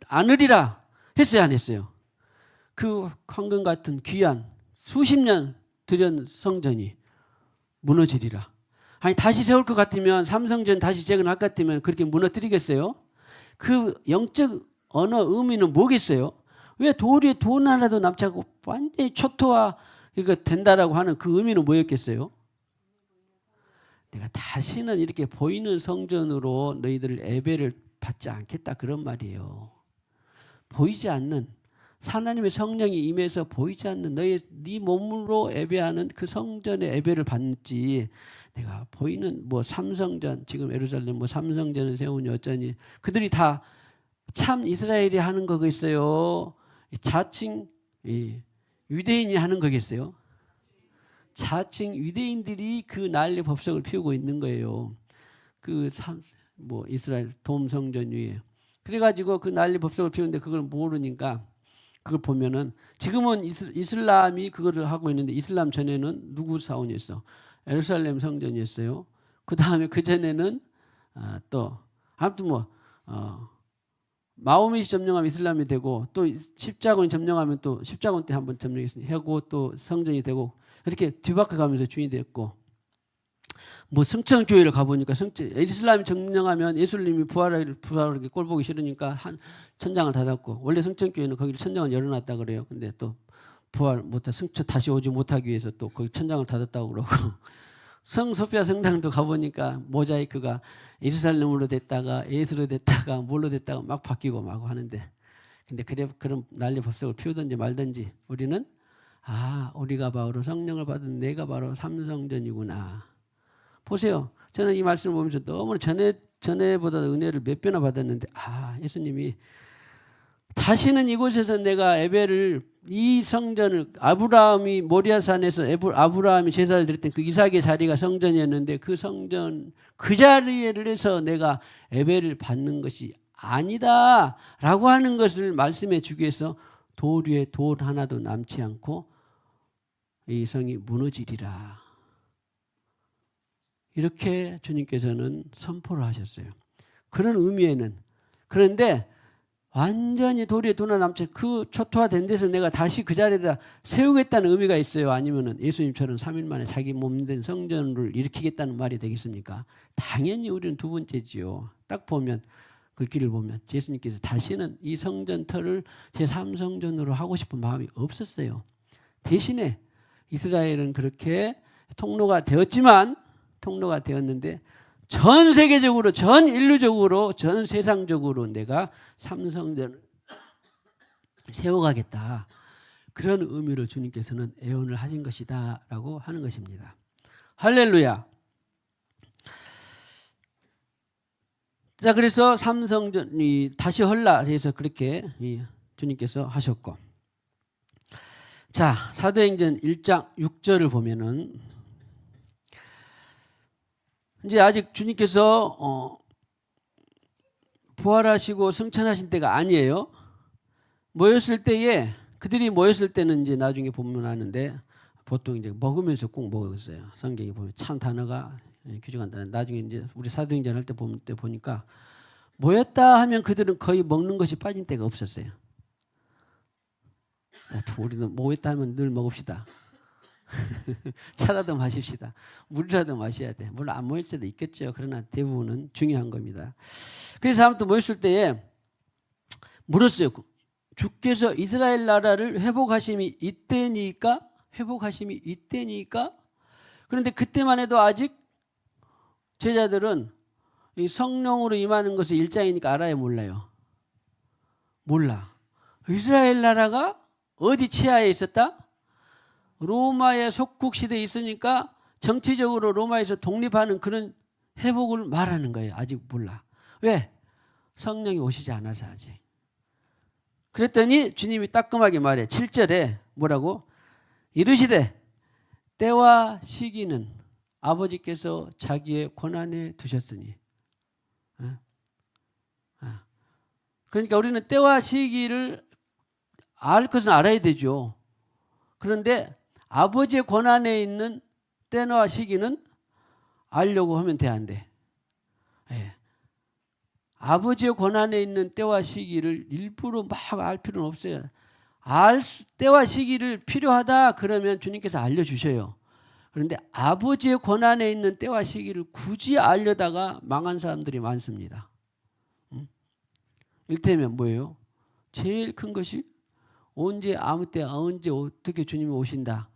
않으리라 했어요, 안 했어요? 그 황금 같은 귀한 수십 년 들인 성전이 무너지리라. 아니 다시 세울 것 같으면 삼성전 다시 재건할 것 같으면 그렇게 무너뜨리겠어요? 그 영적 언어 의미는 뭐겠어요? 왜 돌 위에 돌 하나도 남지 않고 완전히 초토화 된다라고 하는 그 의미는 뭐였겠어요? 내가 다시는 이렇게 보이는 성전으로 너희들 예배를 받지 않겠다 그런 말이에요. 보이지 않는 하나님의 성령이 임해서 보이지 않는 네 몸으로 예배하는 그 성전의 예배를 받지 내가 보이는 삼성전 지금 예루살렘 삼성전을 세우니 어쩌니 그들이 다 참 이스라엘이 하는 거겠어요? 자칭 유대인이 하는 거겠어요? 자칭 유대인들이 그 난리 법석을 피우고 있는 거예요. 이스라엘 돔성전 위에. 그래가지고 그 난리 법석을 피우는데 그걸 모르니까 그걸 보면은 지금은 이슬람이 그거를 하고 있는데 이슬람 전에는 누구 사원이었어? 예루살렘 성전이었어요. 그 다음에 그 전에는 또 아무튼 마호멧이 점령하면 이슬람이 되고 또 십자군이 점령하면 또 십자군 때 한번 점령하고 또 성전이 되고 이렇게 뒤바꿔 가면서 주인이 됐고 승천교회를 가보니까 이슬람이 점령하면 예수님이 부활하게 꼴보기 싫으니까 천장을 닫았고 원래 성천교회는 거기를 천장을 열어놨다 그래요. 근데 또 부활 못해 다시 오지 못하기 위해서 또 거기 천장을 닫았다고 그러고 성소피아 성당도 가보니까 모자이크가 예루살렘으로 됐다가 예수로 됐다가 뭘로 됐다가 막 바뀌고 막 하는데 근데 그런 난리 법석을 피우든지 말든지 우리는 우리가 바로 성령을 받은 내가 바로 삼성전이구나. 보세요. 저는 이 말씀을 보면서 너무 전에보다 은혜를 몇 배나 받았는데 예수님이 다시는 이곳에서 내가 예배를 이 성전을 아브라함이 모리아산에서 아브라함이 제사를 드릴 때 그 이삭의 자리가 성전이었는데 그 성전 그 자리에서 내가 예배를 받는 것이 아니다라고 하는 것을 말씀해 주기 위해서 돌 위에 돌 하나도 남지 않고 이 성이 무너지리라. 이렇게 주님께서는 선포를 하셨어요. 그런 의미에는 그런데 완전히 돌 위에 돌 하나 남지 그 초토화된 데서 내가 다시 그 자리에다 세우겠다는 의미가 있어요? 아니면 예수님처럼 3일 만에 자기 몸된 성전을 일으키겠다는 말이 되겠습니까? 당연히 우리는 두 번째지요. 딱 보면 글귀를 보면 예수님께서 다시는 이 성전터를 제3성전으로 하고 싶은 마음이 없었어요. 대신에 이스라엘은 그렇게 통로가 되었는데 전 세계적으로 전 인류적으로 전 세상적으로 내가 삼성전을 세워가겠다. 그런 의미로 주님께서는 예언을 하신 것이다 라고 하는 것입니다. 할렐루야. 자, 그래서 삼성전이 다시 헐라 해서 그렇게 주님께서 하셨고 자, 사도행전 1장 6절을 보면은 이제 아직 주님께서 부활하시고 승천하신 때가 아니에요. 모였을 때에 그들이 모였을 때는 이제 나중에 보면 아는데 보통 이제 먹으면서 꼭 먹었어요. 성경에 보면 참 단어가 규정한다는. 나중에 이제 우리 사도행전 할 때 보니까 모였다 하면 그들은 거의 먹는 것이 빠진 때가 없었어요. 자, 우리는 모였다 하면 늘 먹읍시다. 차라도 마십시다. 물이라도 마셔야 돼. 물론 안 모일 때도 있겠죠. 그러나 대부분은 중요한 겁니다. 그래서 아무튼 모였을 때에 물었어요. 주께서 이스라엘 나라를 회복하심이 이때니까? 회복하심이 이때니까? 그런데 그때만 해도 아직 제자들은 이 성령으로 임하는 것을 일장이니까 알아요, 몰라요? 몰라. 이스라엘 나라가 어디 치하에 있었다? 로마의 속국 시대에 있으니까 정치적으로 로마에서 독립하는 그런 회복을 말하는 거예요. 아직 몰라. 왜? 성령이 오시지 않아서 아직. 그랬더니 주님이 따끔하게 말해. 7절에 뭐라고? 이르시되 때와 시기는 아버지께서 자기의 권한에 두셨으니. 그러니까 우리는 때와 시기를 알 것은 알아야 되죠. 그런데 아버지의 권한에 있는 때와 시기는 알려고 하면 돼, 안 돼? 예. 아버지의 권한에 있는 때와 시기를 일부러 막 알 필요는 없어요. 때와 시기를 필요하다 그러면 주님께서 알려주셔요. 그런데 아버지의 권한에 있는 때와 시기를 굳이 알려다가 망한 사람들이 많습니다. 일테면 뭐예요? 제일 큰 것이 언제 아무 때 언제 어떻게 주님이 오신다.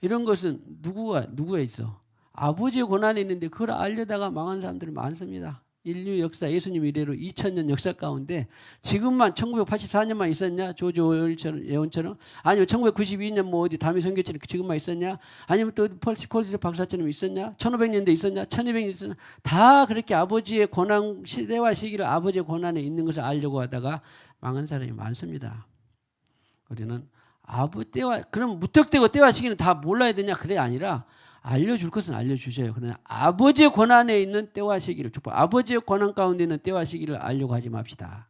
이런 것은 누구가 있어? 아버지의 권한이 있는데 그걸 알려다가 망한 사람들이 많습니다. 인류 역사 예수님 이래로 2000년 역사 가운데 지금만 1984년만 있었냐? 조지 오웰처럼 예언처럼 아니면 1992년 뭐 어디 다미 선교처럼 지금만 있었냐? 아니면 또 펄시 콜리스 박사처럼 있었냐? 1500년대 있었냐? 1200년 있었냐? 다 그렇게 아버지의 권한 시대와 시기를 아버지의 권한에 있는 것을 알려고 하다가 망한 사람이 많습니다. 우리는 때와 그럼 무턱대고 때와 시기는 다 몰라야 되냐? 그래 아니라 알려줄 것은 알려주셔요. 그러나 아버지의 권한에 있는 때와 시기를 아버지의 권한 가운데 있는 때와 시기를 알려고 하지 맙시다.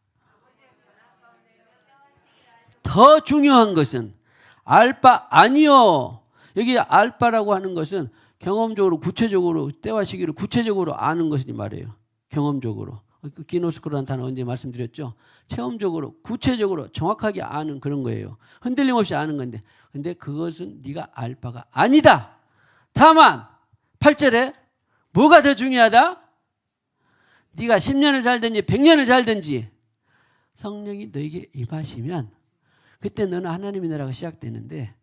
더 중요한 것은 알바 아니요. 여기 알바라고 하는 것은 경험적으로 구체적으로 때와 시기를 구체적으로 아는 것이 말이에요. 경험적으로. 기노스코라는 단어 언제 말씀드렸죠? 체험적으로 구체적으로 정확하게 아는 그런 거예요. 흔들림 없이 아는 건데 근데 그것은 네가 알 바가 아니다. 다만 8절에 뭐가 더 중요하다? 네가 10년을 살든지 100년을 살든지 성령이 너에게 임하시면 그때 너는 하나님의 나라가 시작되는데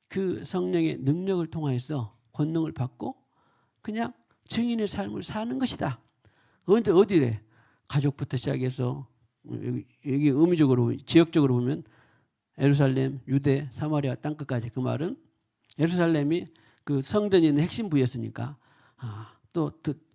그 성령의 능력을 통해서 권능을 받고 그냥 증인의 삶을 사는 것이다. 그런데 어디래? 가족부터 시작해서 여기 의미적으로 지역적으로 보면 예루살렘, 유대, 사마리아 땅끝까지 그 말은 예루살렘이 그 성전이 있는 핵심 부였으니까 또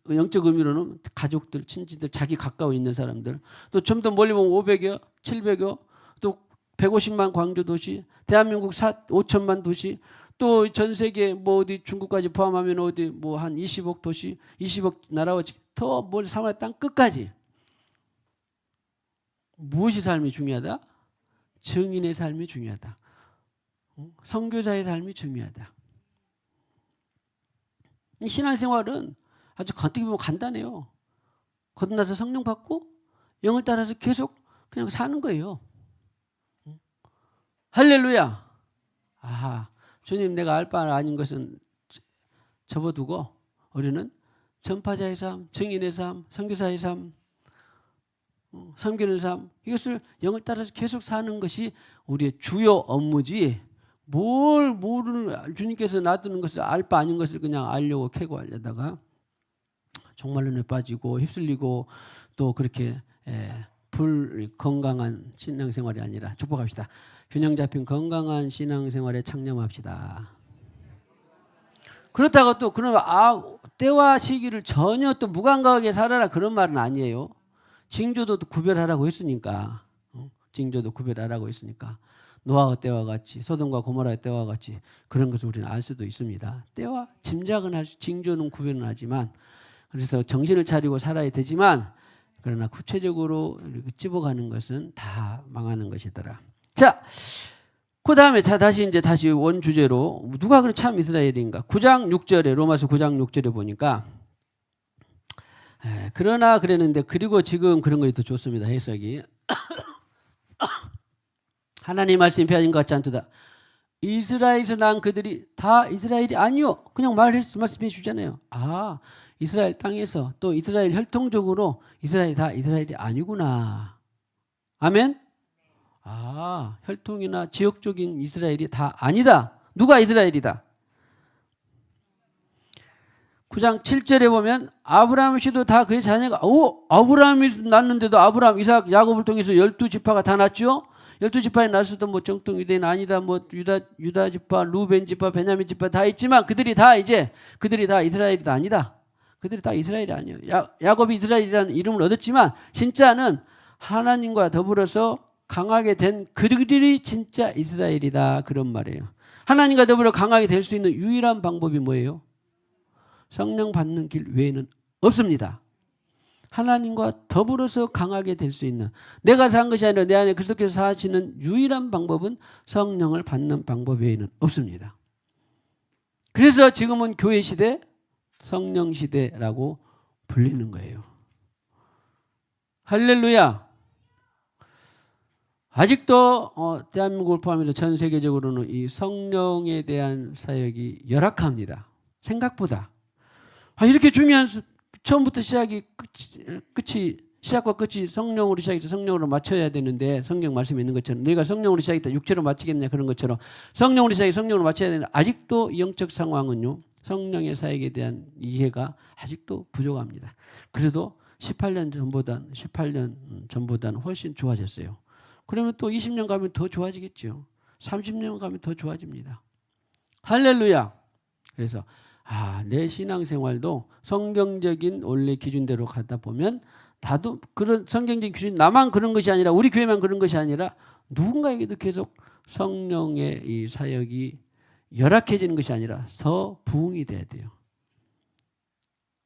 영적 의미로는 가족들, 친지들, 자기 가까워 있는 사람들 또 좀 더 멀리 보면 500여, 700여 또 150만 광주 도시, 대한민국 5천만 도시 또 전 세계 뭐 어디 중국까지 포함하면 어디 뭐 한 20억 도시, 20억 나라와 더 멀리 사마리아 땅 끝까지 무엇이 삶이 중요하다? 증인의 삶이 중요하다. 선교사의 삶이 중요하다. 신앙생활은 아주 어떻게 보면 간단해요. 거듭나서 성령 받고 영을 따라서 계속 그냥 사는 거예요. 할렐루야. 아하, 주님 내가 알 바 아닌 것은 접어두고 우리는 전파자의 삶, 증인의 삶, 선교사의 삶, 섬기는 삶 이것을 영을 따라서 계속 사는 것이 우리의 주요 업무지 주님께서 놔두는 것을 알 바 아닌 것을 그냥 알려고 캐고 하려다가 종말론에 빠지고 휩쓸리고 또 그렇게 불건강한 신앙생활이 아니라 축복합시다. 균형 잡힌 건강한 신앙생활에 창념합시다. 그렇다고 또 그러면 때와 시기를 전혀 또 무감각하게 살아라 그런 말은 아니에요. 징조도 구별하라고 했으니까. 징조도 구별하라고 했으니까. 노아의 때와 같이 소돔과 고모라의 때와 같이 그런 것을 우리는 알 수도 있습니다. 때와 짐작은 할 수, 징조는 구별은 하지만 그래서 정신을 차리고 살아야 되지만 그러나 구체적으로 이렇게 집어가는 것은 다 망하는 것이더라. 자, 그 다음에 다시 원 주제로 누가 그럼 참 이스라엘인가? 9장 6절에 로마서 9장 6절에 보니까 그러나 그랬는데 그리고 지금 그런 것이 더 좋습니다. 해석이 하나님 말씀이 편인 것 같지 않도다. 이스라엘에서 난 그들이 다 이스라엘이 아니요. 그냥 말씀해 주잖아요. 아, 이스라엘 땅에서 또 이스라엘 혈통적으로 이스라엘이 다 이스라엘이 아니구나. 아멘? 아, 혈통이나 지역적인 이스라엘이 다 아니다. 누가 이스라엘이다? 9장 7절에 보면 아브라함 씨도 다 그의 자녀가 아브라함이 낳는데도 아브라함, 이삭, 야곱을 통해서 12지파가 다 났죠. 12지파에 났어도 뭐 정통 유대인 아니다. 뭐 유다 지파, 루벤 지파, 베냐민 지파 다 있지만 그들이 다 이스라엘이 아니다. 그들이 다 이스라엘이 아니에요. 야곱이 이스라엘이라는 이름을 얻었지만 진짜는 하나님과 더불어서 강하게 된 그들이 진짜 이스라엘이다. 그런 말이에요. 하나님과 더불어 강하게 될 수 있는 유일한 방법이 뭐예요? 성령 받는 길 외에는 없습니다. 하나님과 더불어서 강하게 될 수 있는, 내가 산 것이 아니라 내 안에 그리스도께서 사시는 유일한 방법은 성령을 받는 방법 외에는 없습니다. 그래서 지금은 교회 시대, 성령 시대라고 불리는 거예요. 할렐루야. 아직도 대한민국을 포함해서 전 세계적으로는 이 성령에 대한 사역이 열악합니다. 생각보다. 이렇게 중요한, 처음부터 시작과 끝이 성령으로 시작해서 성령으로 맞춰야 되는데, 성경 말씀에 있는 것처럼 너희가 성령으로 시작했다 육체로 마치겠냐 그런 것처럼 성령으로 시작해 성령으로 마쳐야 되는데, 아직도 이 영적 상황은요, 성령의 사역에 대한 이해가 아직도 부족합니다. 그래도 18년 전보다는 훨씬 좋아졌어요. 그러면 또 20년 가면 더 좋아지겠죠. 30년 가면 더 좋아집니다. 할렐루야. 그래서 내 신앙생활도 성경적인 원래 기준대로 가다 보면 나도 그런 성경적인 기준, 나만 그런 것이 아니라 우리 교회만 그런 것이 아니라 누군가에게도 계속 성령의 이 사역이 열악해지는 것이 아니라 더 부흥이 돼야 돼요.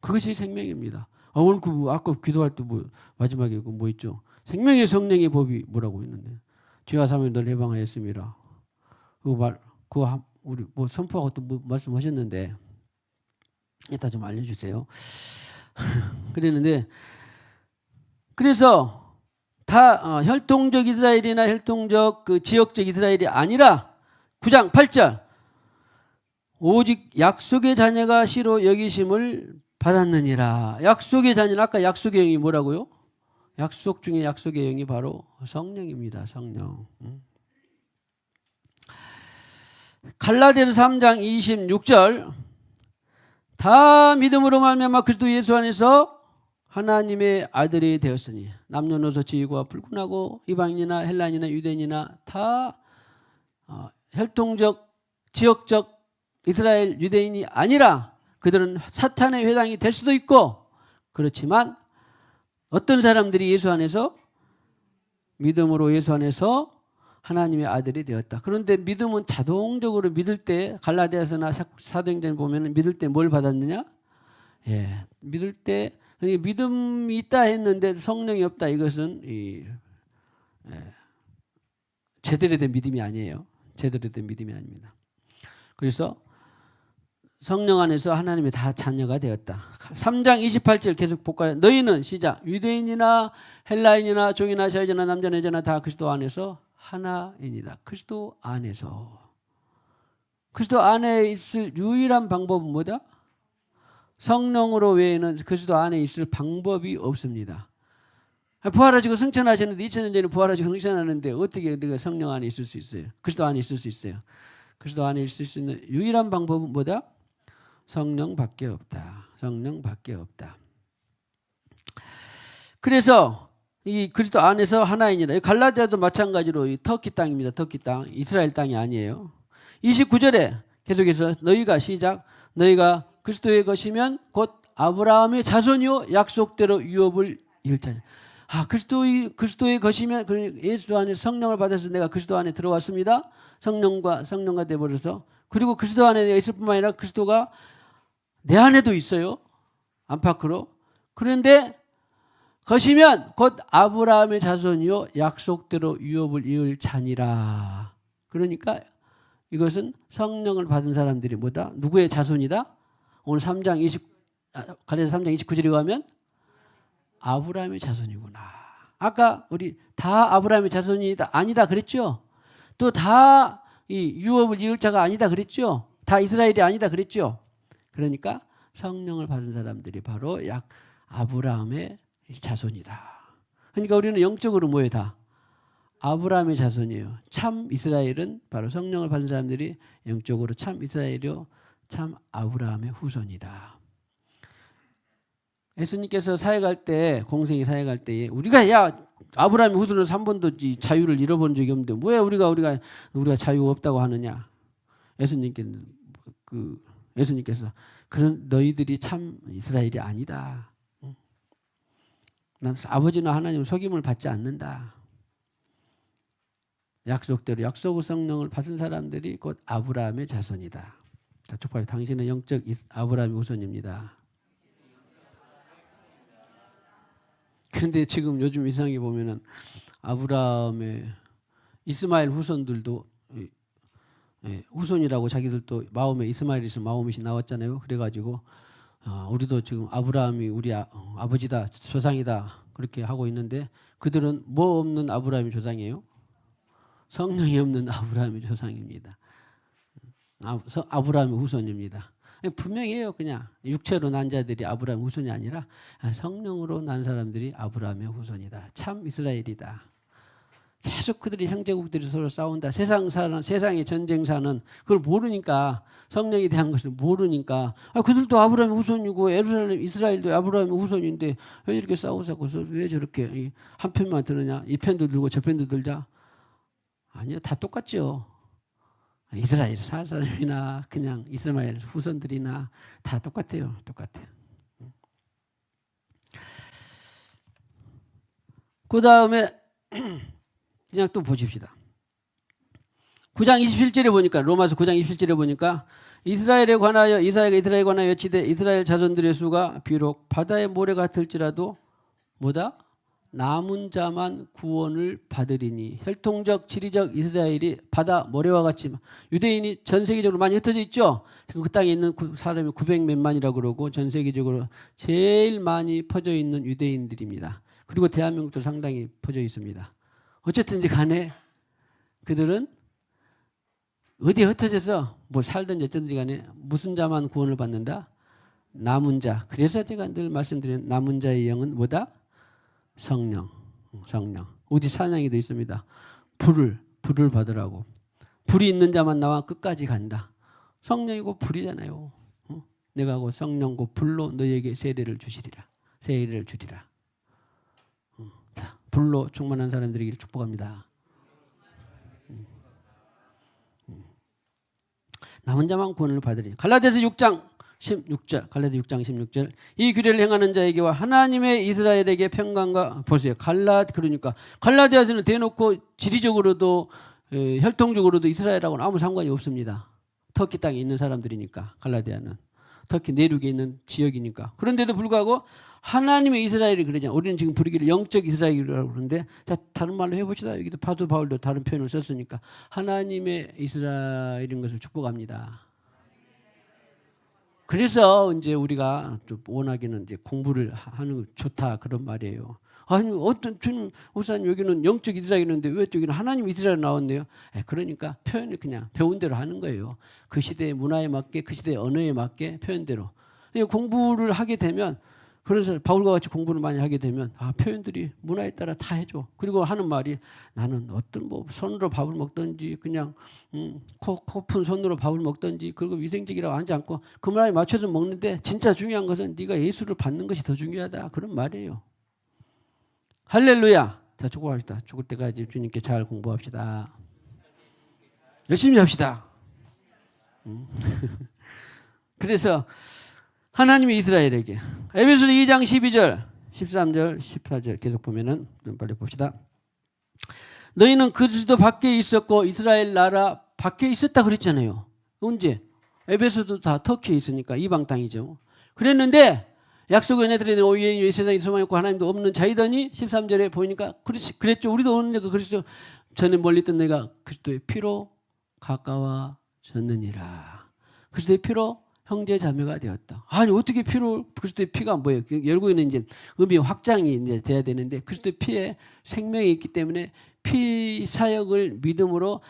그것이 생명입니다. 오늘 아까 기도할 때 마지막에 뭐 있죠? 생명의 성령의 법이 뭐라고 했는데, 죄와 사함을 널 해방하였습니다. 우리 선포하고 또 말씀하셨는데 이따 좀 알려주세요. 그랬는데, 그래서 다 혈통적 이스라엘이나 혈통적 그 지역적 이스라엘이 아니라 9장 8절 오직 약속의 자녀가 시로 여기심을 받았느니라. 약속의 자녀는 아까 약속의 영이 뭐라고요? 약속 중에 약속의 영이 바로 성령입니다. 성령. 갈라디아서 3장 26절 다 믿음으로 말미암아 그리스도 예수 안에서 하나님의 아들이 되었으니 남녀노소 지위가 불문하고 이방인이나 헬라인이나 유대인이나 다 혈통적 지역적 이스라엘 유대인이 아니라 그들은 사탄의 회당이 될 수도 있고, 그렇지만 어떤 사람들이 예수 안에서 믿음으로 예수 안에서 하나님의 아들이 되었다. 그런데 믿음은 자동적으로 믿을 때, 갈라디아서나 사도행전 보면 믿을 때 뭘 받았느냐? 믿을 때 믿음이 있다 했는데 성령이 없다. 이것은 제대로 된 믿음이 아니에요. 제대로 된 믿음이 아닙니다. 그래서 성령 안에서 하나님의 다 자녀가 되었다. 3장 28절 계속 볼까요? 너희는 시작. 유대인이나 헬라인이나 종이나 자유자나 남자나 여자나 다 그리스도 안에서 하나이니라. 그리스도 안에서. 그리스도 안에 있을 유일한 방법은 뭐다? 성령으로 외에는 그리스도 안에 있을 방법이 없습니다. 부활하시고 승천하셨는데 2000년 전에 부활하시고 승천하는데 어떻게 우리가 성령 안에 있을 수 있어요? 그리스도 안에 있을 수 있어요. 그리스도 안에 있을 수 있는 유일한 방법은 뭐다? 성령밖에 없다. 성령밖에 없다. 그래서 이 그리스도 안에서 하나이니라. 갈라디아도 마찬가지로 이 터키 땅입니다. 터키 땅. 이스라엘 땅이 아니에요. 29절에 계속해서 너희가 시작. 너희가 그리스도의 것이면 곧 아브라함의 자손이요 약속대로 유업을 이을 자냐. 그리스도의 것이면 예수 안에 성령을 받아서 내가 그리스도 안에 들어왔습니다. 성령과 되어버려서 그리고 그리스도 안에 있을 뿐만 아니라 그리스도가 내 안에도 있어요. 안팎으로. 그런데 것이면 곧 아브라함의 자손이요 약속대로 유업을 이을 자니라. 그러니까 이것은 성령을 받은 사람들이 뭐다? 누구의 자손이다? 오늘 갈라디아서 3장 29절에 가면 아브라함의 자손이구나. 아까 우리 다 아브라함의 자손이다 아니다 그랬죠? 또 다 이 유업을 이을 자가 아니다 그랬죠? 다 이스라엘이 아니다 그랬죠? 그러니까 성령을 받은 사람들이 바로 아브라함의 자손이다. 그러니까 우리는 영적으로 뭐예요? 다 아브라함의 자손이에요. 참 이스라엘은 바로 성령을 받은 사람들이 영적으로 참 이스라엘이요 참 아브라함의 후손이다. 예수님께서 사역할 때, 공생이 사역할 때에 우리가 아브라함의 후손으로서 한 번도 자유를 잃어본 적이 없는데 왜 우리가 자유 없다고 하느냐? 예수님께서 그런 너희들이 참 이스라엘이 아니다. 난 아버지나 하나님 속임을 받지 않는다. 약속대로 약속의 성령을 받은 사람들이 곧 아브라함의 자손이다. 자, 축복합니다. 당신은 영적 아브라함의 후손입니다. 그런데 지금 요즘 이상하게 보면은 아브라함의 이스마엘 후손들도 후손이라고 자기들도 마음에 이스마엘에서 마음이 나왔잖아요. 그래가지고 우리도 지금 아브라함이 우리 아버지다 조상이다 그렇게 하고 있는데 그들은 뭐 없는 아브라함이 조상이에요? 성령이 없는 아브라함이 조상입니다. 아브라함의 후손입니다. 분명해요. 그냥 육체로 난 자들이 아브라함 후손이 아니라 성령으로 난 사람들이 아브라함의 후손이다. 참 이스라엘이다. 계속 그들이 형제국들이 서로 싸운다. 세상의 전쟁사는 그걸 모르니까 성령에 대한 것을 모르니까 그들도 아브라함의 후손이고 이스라엘도 아브라함의 후손인데 왜 이렇게 싸우자고 왜 저렇게 한 편만 드느냐? 이 편도 들고 저 편도 들자? 아니요. 다 똑같죠. 이스라엘 살 사람이나 그냥 이스마엘 후손들이나 다 똑같아요. 그 다음에 그냥 또 보십시다. 9장 27절에 보니까 로마서 9장 27절에 보니까 이스라엘에 관하여 여치되 이스라엘 자손들의 수가 비록 바다의 모래 같을지라도 뭐다? 남은 자만 구원을 받으리니. 혈통적 지리적 이스라엘이 바다 모래와 같이 유대인이 전 세계적으로 많이 흩어져 있죠. 그 땅에 있는 사람이 900몇만이라고 그러고 전 세계적으로 제일 많이 퍼져 있는 유대인들입니다. 그리고 대한민국도 상당히 퍼져 있습니다. 어쨌든지 간에 그들은 어디에 흩어져서 뭐 살든지 어쨌든지 간에 무슨 자만 구원을 받는다? 남은 자. 그래서 제가 늘 말씀드린 남은 자의 영은 뭐다? 성령. 어디 찬양에도 있습니다. 불을 받으라고. 불이 있는 자만 나와 끝까지 간다. 성령이고 불이잖아요. 내가 곧 성령고 불로 너희에게 세례를 주리라. 자, 불로 충만한 사람들에게 축복합니다. 남은 자만 구원을 받으리. 갈라디아서 6장 16절. 이 규례를 행하는 자에게와 하나님의 이스라엘에게 평강과 보세요. 그러니까 갈라디아서는 대놓고 지리적으로도 혈통적으로도 이스라엘하고는 아무 상관이 없습니다. 터키 땅에 있는 사람들이니까 갈라디아는 터키 내륙에 있는 지역이니까. 그런데도 불구하고 하나님의 이스라엘이 그러잖아요. 우리는 지금 부르기를 영적 이스라엘이라고 그러는데 자, 다른 말로 해봅시다. 여기도 사도 바울도 다른 표현을 썼으니까 하나님의 이스라엘인 것을 축복합니다. 그래서 이제 우리가 좀 원하기는 이제 공부를 하는 거 좋다 그런 말이에요. 아니 어떤 주님 목사님 여기는 영적 이스라엘인데 왜 여기는 하나님 이스라엘 나왔네요. 그러니까 표현을 그냥 배운 대로 하는 거예요. 그 시대의 문화에 맞게 그 시대의 언어에 맞게 표현대로. 공부를 하게 되면 그래서 바울과 같이 공부를 많이 하게 되면 표현들이 문화에 따라 다 해줘. 그리고 하는 말이 나는 어떤 뭐 손으로 밥을 먹든지 그냥 코푼 손으로 밥을 먹든지 그리고 위생적이라고 하지 않고 그 문화에 맞춰서 먹는데 진짜 중요한 것은 네가 예수를 받는 것이 더 중요하다. 그런 말이에요. 할렐루야. 자, 축복합시다. 죽을 때까지 주님께 잘 공부합시다. 열심히 합시다. 그래서 하나님이 이스라엘에게 에베소서 2장 12절 13절 18절 계속 보면은 좀 빨리 봅시다. 너희는 그리스도 밖에 있었고 이스라엘 나라 밖에 있었다 그랬잖아요. 언제? 에베소도 다 터키에 있으니까 이방 땅이죠. 그랬는데 약속의 은혜들이 오히려 세상에 소망이 없고 하나님도 없는 자이더니 13절에 보니까 그랬죠. 우리도 오는 거 그랬죠. 전에 멀리 있던 너희가 그리스도의 피로 가까워졌느니라. 그리스도의 피로 형제 자매가 되었다. 아니 어떻게 피로 그리스도의 피가 뭐예요? 열고 있는 이제 의미 확장이 이제 돼야 되는데 그리스도의 피에 생명이 있기 때문에 피 사역을 믿음으로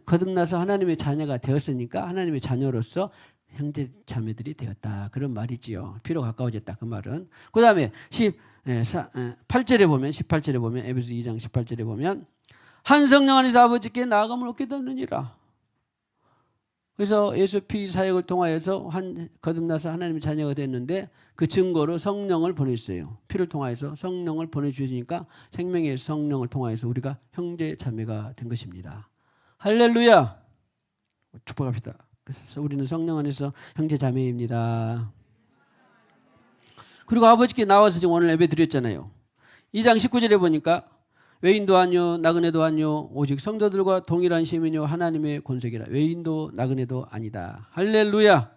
거듭나서 하나님의 자녀가 되었으니까 하나님의 자녀로서 형제 자매들이 되었다. 그런 말이지요. 피로 가까워졌다. 그 말은. 그 다음에 8절에 보면 18절에 보면 에베소 2장 18절에 보면 한 성령 안에서 아버지께 나아감을 얻게 되느니라. 그래서 예수 피 사역을 통하여서 거듭나서 하나님의 자녀가 됐는데 그 증거로 성령을 보냈어요. 피를 통하여서 성령을 보내주시니까 생명의 성령을 통하여서 우리가 형제 자매가 된 것입니다. 할렐루야. 축복합시다. 그래서 우리는 성령 안에서 형제 자매입니다. 그리고 아버지께 나와서 지금 오늘 예배 드렸잖아요. 2장 19절에 보니까 외인도 아니요 나그네도 아니요 오직 성도들과 동일한 시민이요 하나님의 권속이라. 외인도 나그네도 아니다. 할렐루야.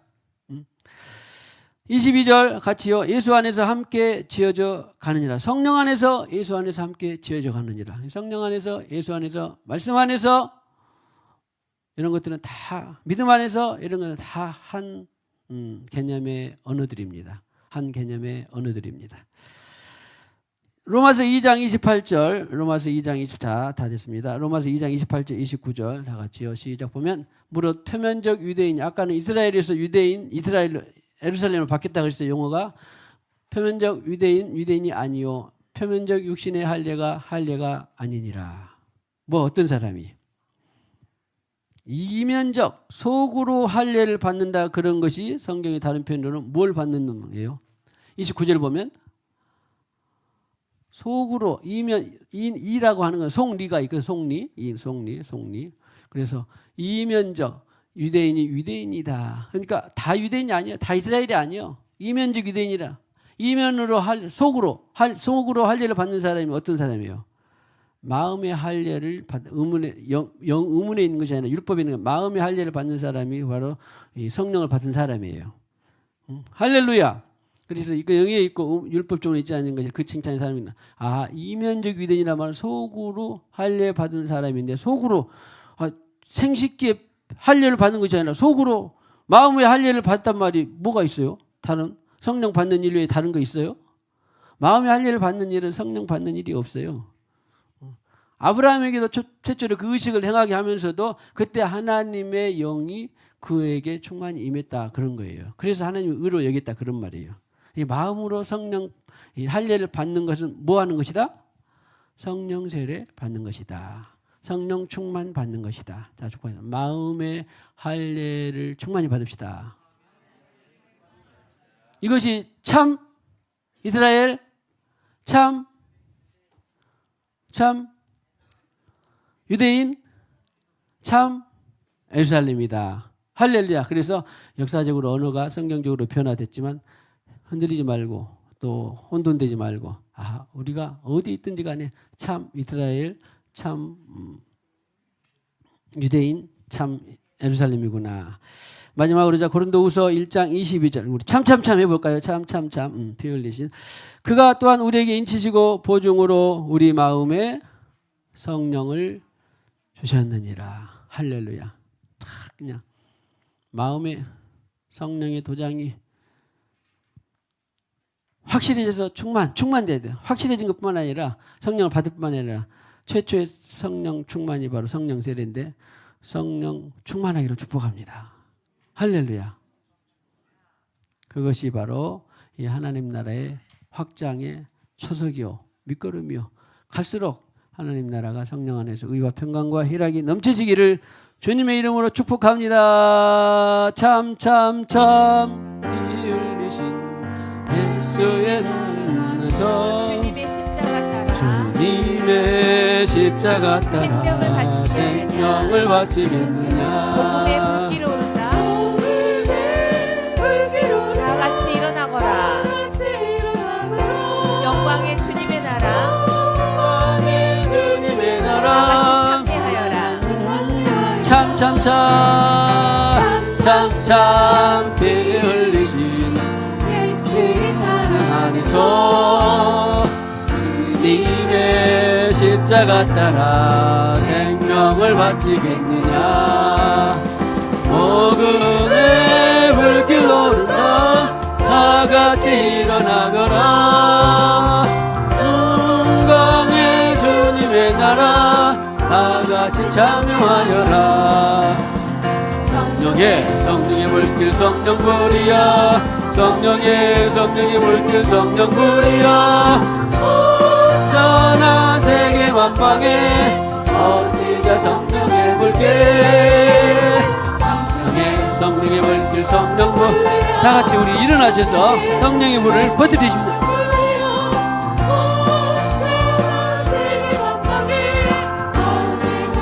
22절 같이요. 예수 안에서 함께 지어져 가느니라. 성령 안에서 예수 안에서 함께 지어져 가느니라. 성령 안에서 예수 안에서 말씀 안에서 이런 것들은 다 믿음 안에서 이런 것은 다 한 개념의 언어들입니다. 한 개념의 언어들입니다. 로마서 2장 28절, 로마서 2장 24 다 됐습니다. 로마서 2장 28절, 29절 다 같이요. 시작 보면 무릇 표면적 유대인, 아까는 이스라엘에서 유대인, 예루살렘으로 바뀌었다 그랬어요. 용어가 표면적 유대인이 아니요 표면적 육신의 할례가 아니니라. 뭐 어떤 사람이 이면적 속으로 할례를 받는다 그런 것이 성경의 다른 표현으로는 뭘 받는 거예요? 29절 보면 속으로 이라고 하는 건 속리가 있거든. 속리. 그래서 이면적 유대인이다. 그러니까 다 유대인이 아니에요. 다 이스라엘이 아니에요. 이면적 유대인이라. 이면으로 속으로 할례를 받는 사람이 어떤 사람이에요? 마음의 할례를 의문에 있는 것이 아니라 율법에 있는 마음의 할례를 받는 사람이 바로 이 성령을 받은 사람이에요. 할렐루야. 그래서 이거 영에 있고 율법적으로 있지 않은 것이 그 칭찬의 사람이나 이면적 유대인이란 말은 속으로 할례 받은 사람인데 속으로 생식기에 할례를 받는 것이 아니라 속으로 마음의 할례를 받단 말이 뭐가 있어요? 다른 성령 받는 일 외에 다른 거 있어요? 마음의 할례를 받는 일은 성령 받는 일이 없어요. 아브라함에게도 최초로 그 의식을 행하게 하면서도 그때 하나님의 영이 그에게 충만히 임했다 그런 거예요. 그래서 하나님이 의로 여겼다 그런 말이에요. 이 마음으로 성령 할례를 받는 것은 뭐 하는 것이다? 성령 세례 받는 것이다. 성령 충만 받는 것이다. 자, 축복합니다. 마음의 할례를 충만히 받읍시다. 이것이 참 이스라엘, 참 유대인, 참 예루살렘이다. 할렐루야. 그래서 역사적으로 언어가 성경적으로 변화됐지만 흔들리지 말고 또 혼돈되지 말고 우리가 어디 있든지 간에 참 이스라엘, 참 유대인, 참 예루살렘이구나. 마지막으로 자 고린도후서 1장 22절 우리 참 해볼까요? 피 흘리신 그가 또한 우리에게 인치시고 보증으로 우리 마음에 성령을 주셨느니라. 할렐루야. 탁 그냥 마음에 성령의 도장이 확실해져서 충만돼야 돼요. 확실해진 것뿐만 아니라 성령을 받을 뿐만 아니라 최초의 성령 충만이 바로 성령 세례인데 성령 충만하기를 축복합니다. 할렐루야. 그것이 바로 이 하나님 나라의 확장의 초석이요 밑거름이요 갈수록 하나님 나라가 성령 안에서 의와 평강과 희락이 넘쳐지기를 주님의 이름으로 축복합니다. 참 피 흘리신 예수의 눈에서 주님의 십자가 따라 생명을 바치겠느냐. 복음의 불길을 오른다. 다 같이 일어나거라. 영광 영광의 주님의 나라 영광의 주님의 다 나라 같이 참회하여라. 참 피 흘리신 예수의 사랑 안에서 주님의 십자가 따라 생명을 바치겠느냐. 복음의 불길 오른다 다 같이 일어나거라. 영광의 주님의 나라 다 같이 참여하여라. 성령의 불길 성령 불이야. 성령의 불길 성령 불이야. 전한 세계 만방에 어찌자 성령의 불길. 성령의 불길 성령 불. 다 같이 우리 일어나셔서 성령의 불을 퍼뜨리십니다.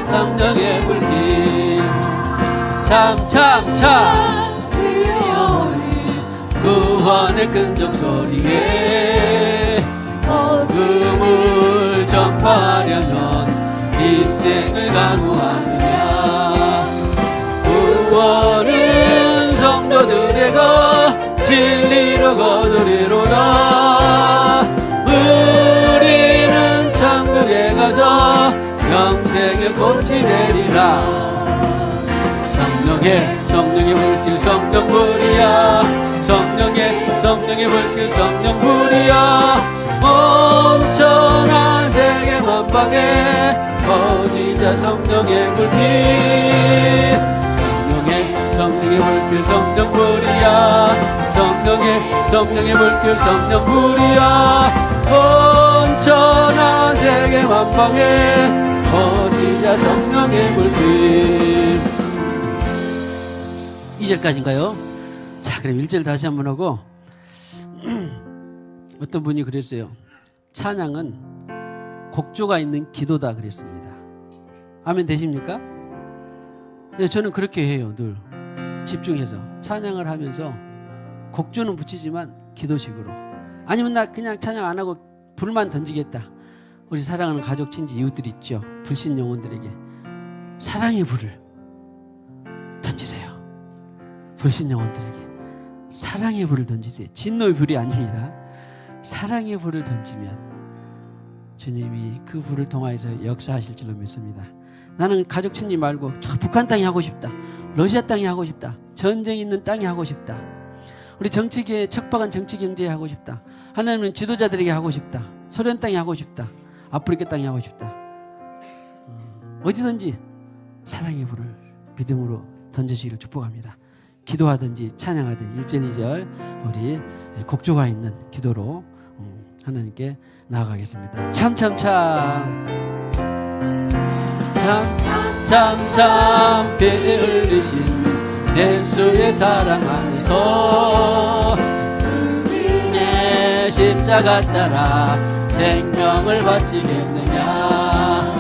성령의 불길 참 구원의 끈적 소리에 복음을 전파하려면 이 생을 강구하느냐. 구원은 성도들의 것 진리로 거두리로다. 우리는 천국에 가서 영생의 꽃이 되리라. 성령의 불길 성령 불이야. 성령의 불길 성령 불이야. 엄청난 세계 만방에 퍼지자 성령의 불길. 성령의 불길 성령 불이야. 성령의 불길 성령 불이야. 엄청난 세계 만방에 퍼지자 성령의 불길. 2절까지인가요? 자, 그럼 1절 다시 한번 하고. 어떤 분이 그랬어요. 찬양은 곡조가 있는 기도다 그랬습니다. 아멘 되십니까? 네, 저는 그렇게 해요. 늘 집중해서 찬양을 하면서 곡조는 붙이지만 기도식으로. 아니면 나 그냥 찬양 안 하고 불만 던지겠다. 우리 사랑하는 가족, 친지, 이웃들 있죠. 불신 영혼들에게 사랑의 불을 던지세요. 불신 영혼들에게 사랑의 불을 던지세요. 진노의 불이 아닙니다. 사랑의 불을 던지면 주님이 그 불을 통하여서 역사하실 줄로 믿습니다. 나는 가족 친지 말고 저 북한 땅이 하고 싶다. 러시아 땅이 하고 싶다. 전쟁 있는 땅이 하고 싶다. 우리 정치계에 척박한 정치 경제에 하고 싶다. 하나님은 지도자들에게 하고 싶다. 소련 땅이 하고 싶다. 아프리카 땅이 하고 싶다. 어디든지 사랑의 불을 믿음으로 던지시기를 축복합니다. 기도하든지 찬양하든지 1절 2절 우리 곡조가 있는 기도로 하나님께 나아가겠습니다. 참 피 흘리신 예수의 사랑 안에서 주님의 십자가 따라 생명을 바치겠느냐.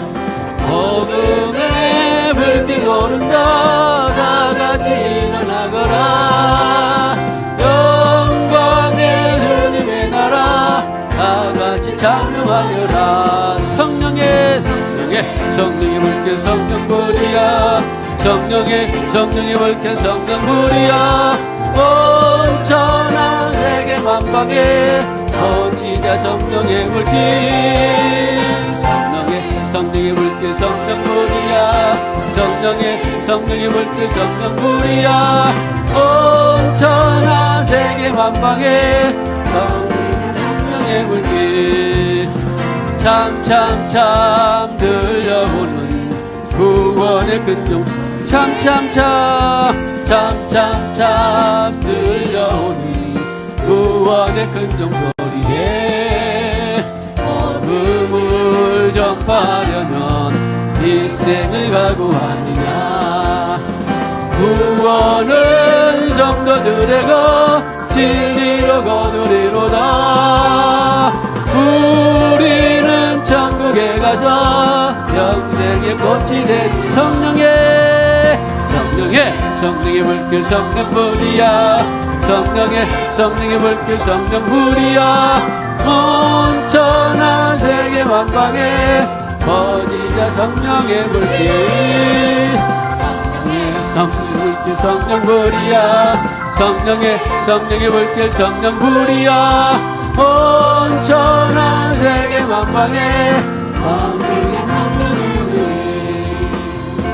복음의 불길 오른다 다 같이 일어나거라. 영광의 주님의 나라 다 같이 참여하여라. 성령의 불길 성령불이야. 성령의 불길 성령불이야. 온천한 세계 만방에 퍼지자 성령의 불길. 성령의 불길 성령불이야. 성령의 불길 성령불이야. 온천한 세계 만방에 퍼지자 성령의 불길. 참 들려오는 구원의 근종. 참 들려오는 구원의 근종 소리에 복음을 전파하려면 이 생을 각오하느냐. 구원은 성도들의 것 진리로 거두리로다. 우리는 천국에 가서 영생의 꽃이 된 성령의 불길 성령불이야. 성령의 불길 성령불이야. 온 천하 세계 만방에 퍼지자 성령의 불길. 성령의 불길 성령불이야. 성령의 불길 성령불이야. 온 천하 세계 만방에 성령의 불길.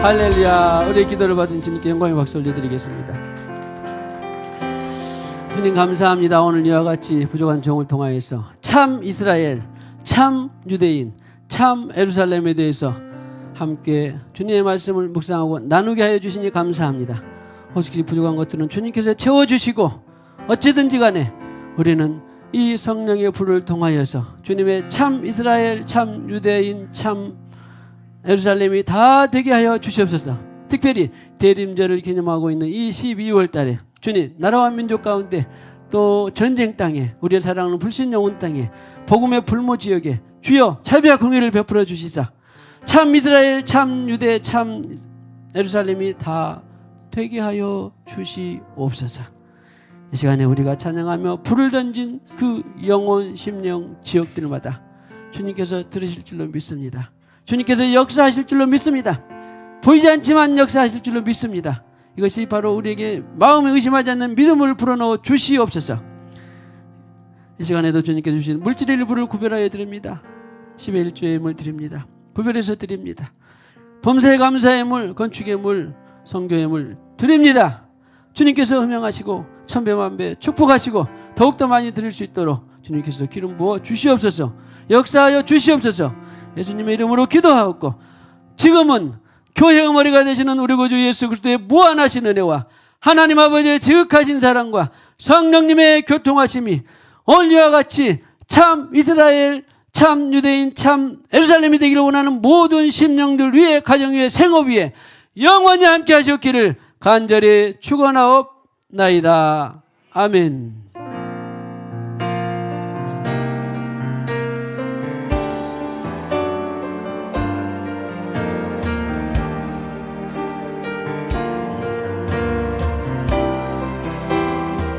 할렐루야. 우리의 기도를 받은 주님께 영광의 박수 올려드리겠습니다. 주님 감사합니다. 오늘 이와 같이 부족한 종을 통하여서 참 이스라엘, 참 유대인, 참 예루살렘에 대해서 함께 주님의 말씀을 묵상하고 나누게 하여 주시니 감사합니다. 혹시 부족한 것들은 주님께서 채워주시고 어찌든지 간에 우리는 이 성령의 불을 통하여서 주님의 참 이스라엘, 참 유대인, 참 예루살렘이 다 되게 하여 주시옵소서. 특별히 대림절을 기념하고 있는 이 12월 달에 주님 나라와 민족 가운데 또 전쟁 땅에 우리의 사랑하는 불신영혼 땅에 복음의 불모 지역에 주여 자비와 긍휼을 베풀어 주시사 참 이스라엘, 참 유대, 참 예루살렘이 다 되게 하여 주시옵소서. 이 시간에 우리가 찬양하며 불을 던진 그 영혼, 심령, 지역들마다 주님께서 들으실 줄로 믿습니다. 주님께서 역사하실 줄로 믿습니다. 보이지 않지만 역사하실 줄로 믿습니다. 이것이 바로 우리에게 마음에 의심하지 않는 믿음을 불어넣어 주시옵소서. 이 시간에도 주님께서 주신 물질의 일부를 구별하여 드립니다. 10의 1조의 물 드립니다. 구별해서 드립니다. 범사의 감사의 물, 건축의 물, 성교의 물 드립니다. 주님께서 허명하시고 천배만배 축복하시고 더욱더 많이 드릴 수 있도록 주님께서 기름 부어 주시옵소서. 역사하여 주시옵소서. 예수님의 이름으로 기도하옵고 지금은 교회의 머리가 되시는 우리 구주 예수 그리스도의 무한하신 은혜와 하나님 아버지의 지극하신 사랑과 성령님의 교통하심이 오늘과 같이 참 이스라엘, 참 유대인, 참 예루살렘이 되기를 원하는 모든 심령들 위에, 가정 위에, 생업 위에 영원히 함께 하셨기를 간절히 축원하옵나이다. 아멘.